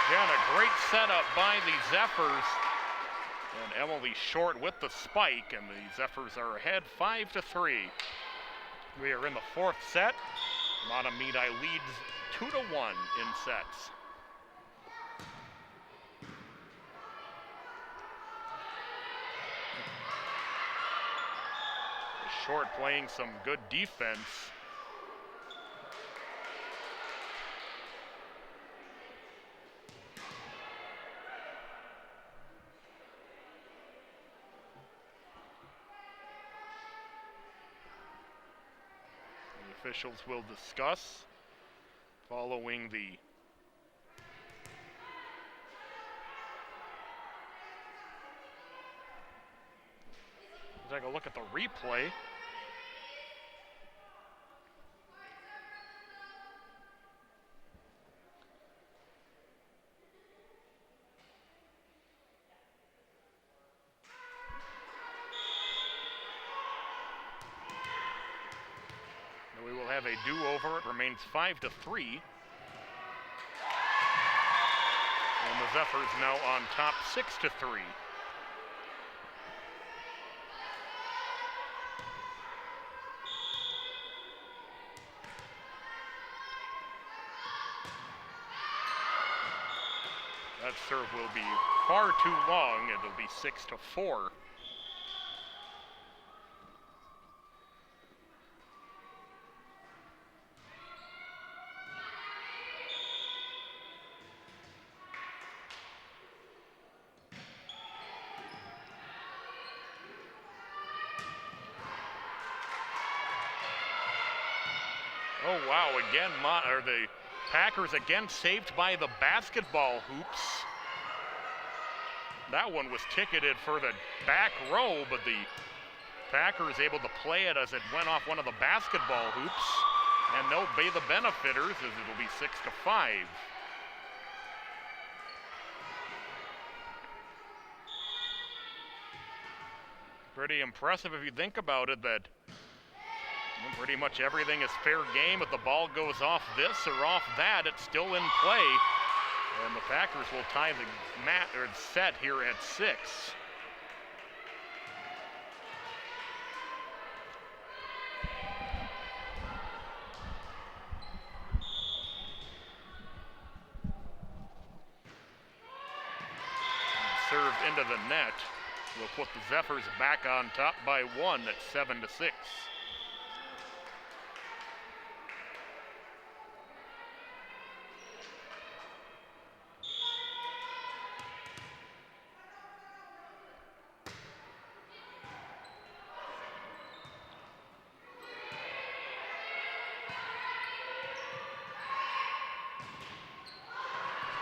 Again, a great setup by the Zephyrs. And Emily Short with the spike, and the Zephyrs are ahead 5-3. We are in the fourth set. Mahtomedi leads 2-1 in sets. Short playing some good defense. Officials will discuss following the take a look at the replay. We will have a do-over. It remains 5-3. And the Zephyrs now on top 6-3. That serve will be far too long. It'll be 6-4. Oh, wow, again, the Packers again saved by the basketball hoops. That one was ticketed for the back row, but the Packers able to play it as it went off one of the basketball hoops. And they'll be the benefiters as it'll be 6-5. Pretty impressive if you think about it, that pretty much everything is fair game. If the ball goes off this or off that, it's still in play. And the Packers will tie the set here at 6. Serve into the net will put the Zephyrs back on top by 1 at 7-6.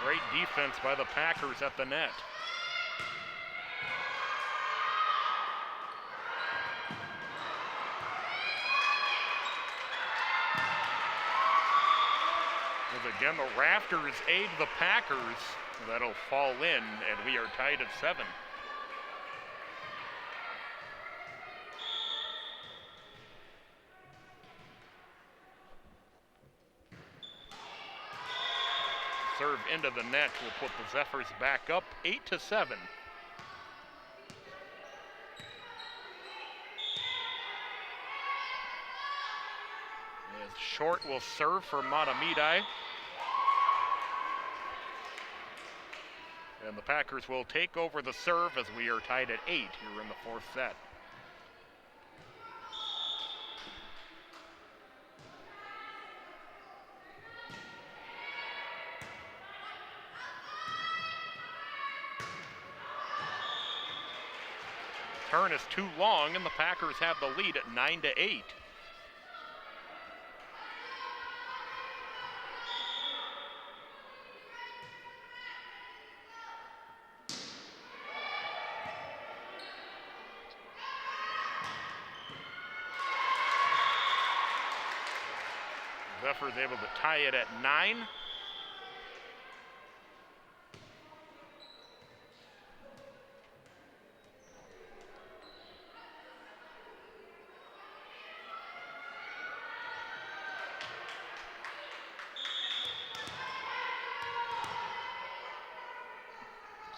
Great defense by the Packers at the net. As again, the rafters aid the Packers. That'll fall in, and we are tied at 7. Serve into the net will put the Zephyrs back up 8-7. As Short will serve for Mahtomedi. And the Packers will take over the serve as we are tied at 8 here in the 4th set. Turn is too long, and the Packers have the lead at 9-8. Zephyrs able to tie it at 9.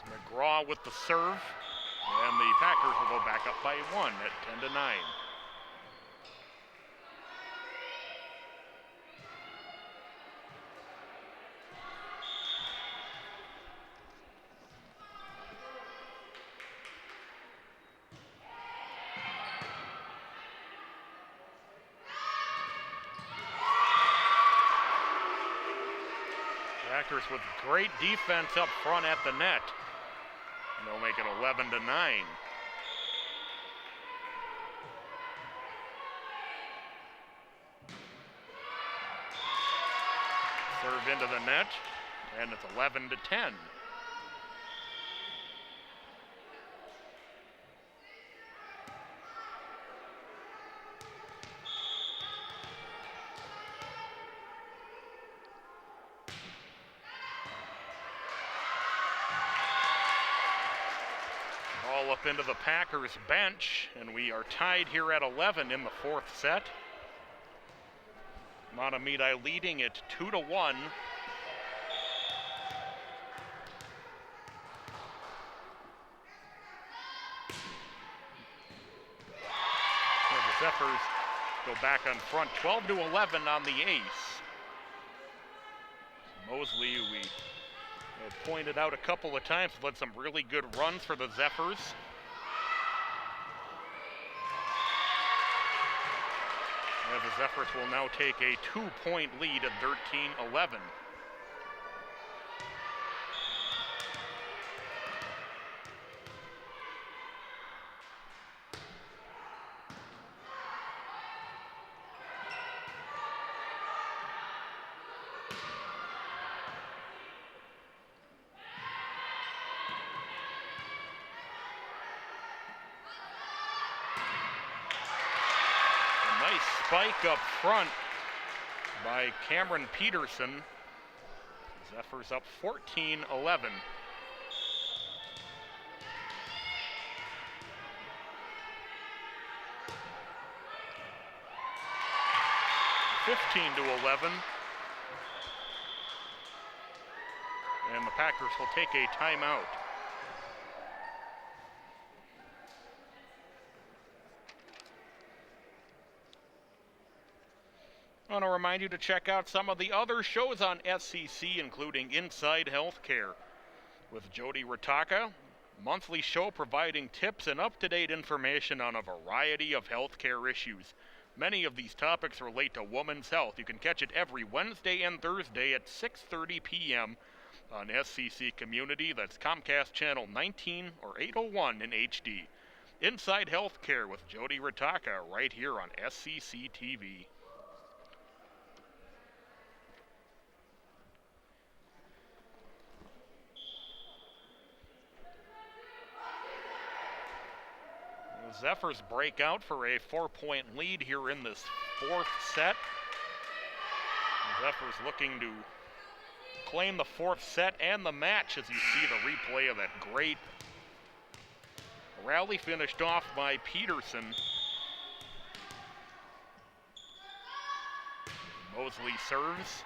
McGraw with the serve, and the Packers will go back up by 1 at 10-9. Packers with great defense up front at the net. And they'll make it 11-9. Serve into the net, and it's 11-10. Ball up into the Packers bench, and we are tied here at 11 in the 4th set. Mahtomedi leading it 2-1. So the Zephyrs go back on front 12-11 on the ace. Mosley, we have pointed out a couple of times, led some really good runs for the Zephyrs. And the Zephyrs will now take a 2-point lead at 13-11. Spike up front by Cameron Peterson. Zephyrs up 14-11. 15-11. And the Packers will take a timeout. I want to remind you to check out some of the other shows on SCC, including Inside Healthcare with Jody Ritaka, monthly show providing tips and up-to-date information on a variety of healthcare issues. Many of these topics relate to women's health. You can catch it every Wednesday and Thursday at 6:30 p.m. on SCC Community. That's Comcast Channel 19 or 801 in HD. Inside Healthcare with Jody Ritaka right here on SCC TV. The Zephyrs break out for a 4-point lead here in this fourth set. The Zephyrs looking to claim the fourth set and the match as you see the replay of that great rally finished off by Peterson. Mosley serves.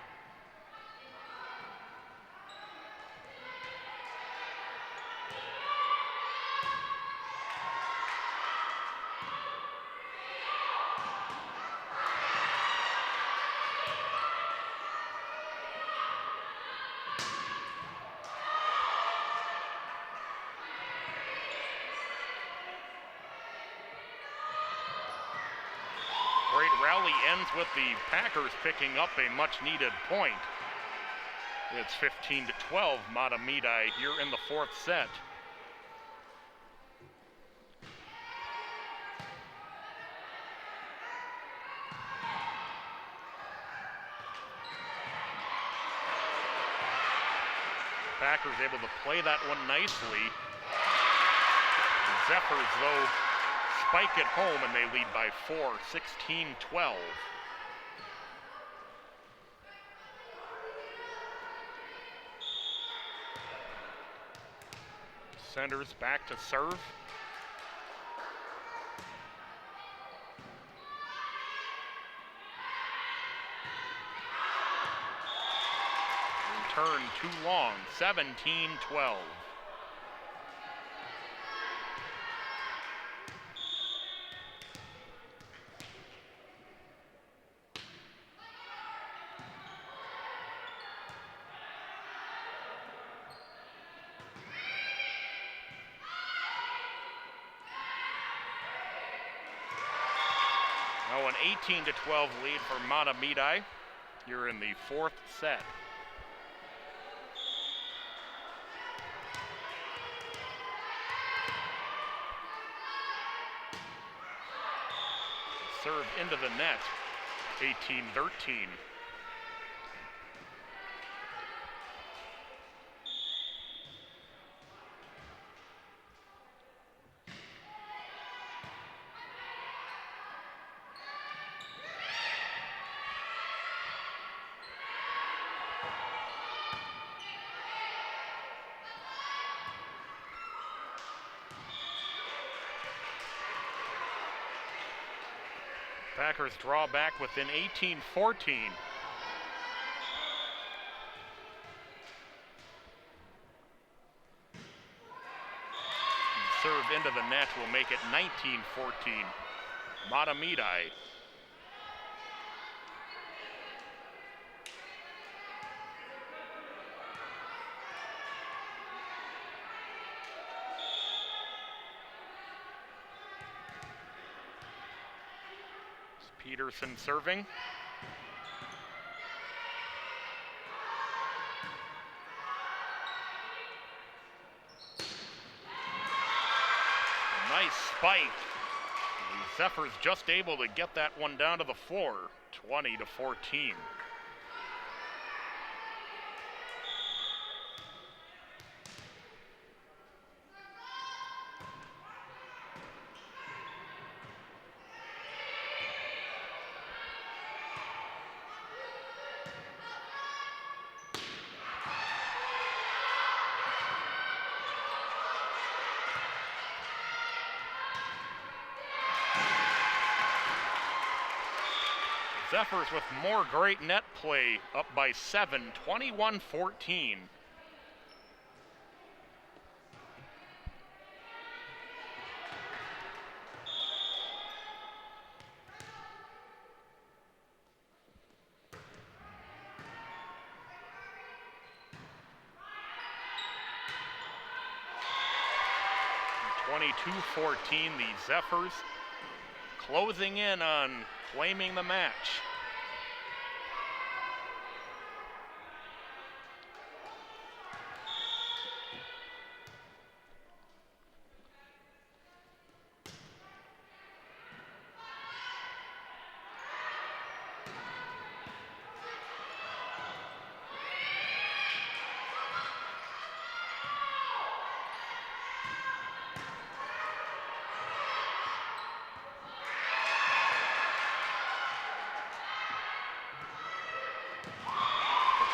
Great rally ends with the Packers picking up a much-needed point. It's 15-12 Mahtomedi here in the fourth set. Packers able to play that one nicely. The Zephyrs, though, spike it home and they lead by 4, 16-12. Senders back to serve. Return too long, 17-12. Now an 18-12 lead for Mahtomedi here in the fourth set. Serve into the net, 18-13. Packers draw back within 18-14. Serve into the net will make it 19-14. Mahtomedi. Peterson serving. Nice spike. The Zephyrs just able to get that one down to the floor, 20-14. Zephyrs with more great net play, up by 7, 21-14. 22-14, the Zephyrs closing in on claiming the match.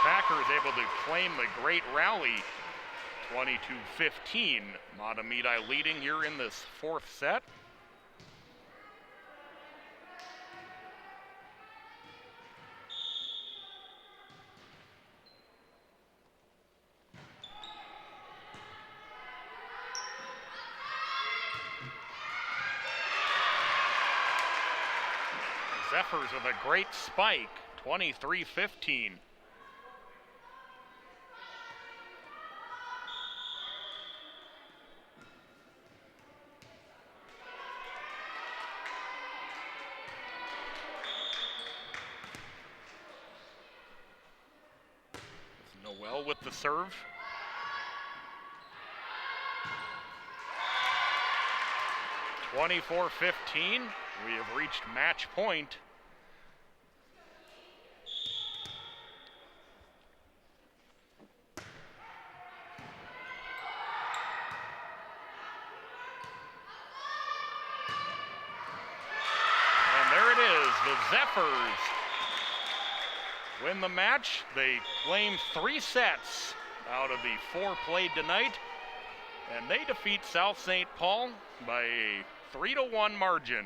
Packers able to claim the great rally, 22-15. Mahtomedi leading here in this fourth set. Zephyrs with a great spike, 23-15. Noel with the serve. (24-15). We have reached match point. And there it is, the Zephyrs win the match. They claim 3 sets out of the 4 played tonight, and they defeat South St. Paul by a 3-1 margin.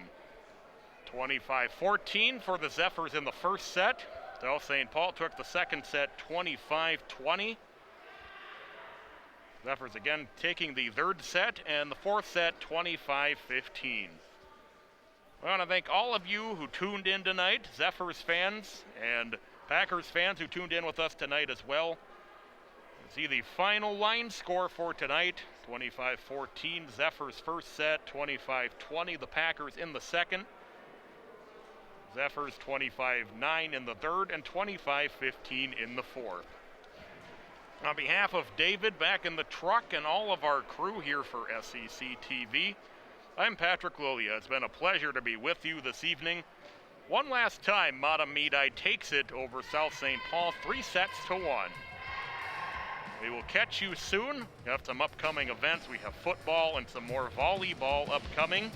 25-14 for the Zephyrs in the first set. South St. Paul took the second set 25-20. Zephyrs again taking the third set, and the fourth set 25-15. I want to thank all of you who tuned in tonight, Zephyrs fans and Packers fans who tuned in with us tonight as well. See the final line score for tonight, 25-14, Zephyrs first set, 25-20, the Packers in the second. Zephyrs 25-9 in the third, and 25-15 in the fourth. On behalf of David back in the truck and all of our crew here for SEC TV, I'm Patrick Lilia. It's been a pleasure to be with you this evening. One last time, Mahtomedi takes it over South St. Paul, 3-1. We will catch you soon. We have some upcoming events. We have football and some more volleyball upcoming.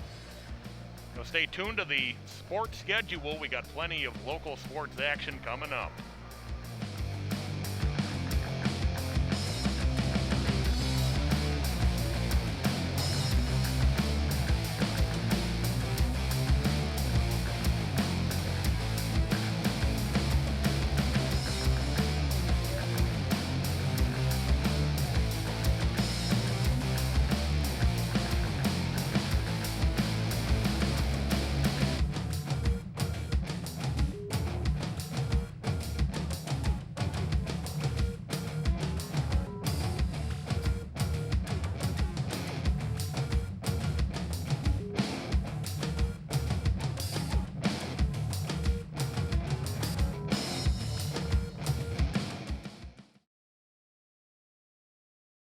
So stay tuned to the sports schedule. We got plenty of local sports action coming up.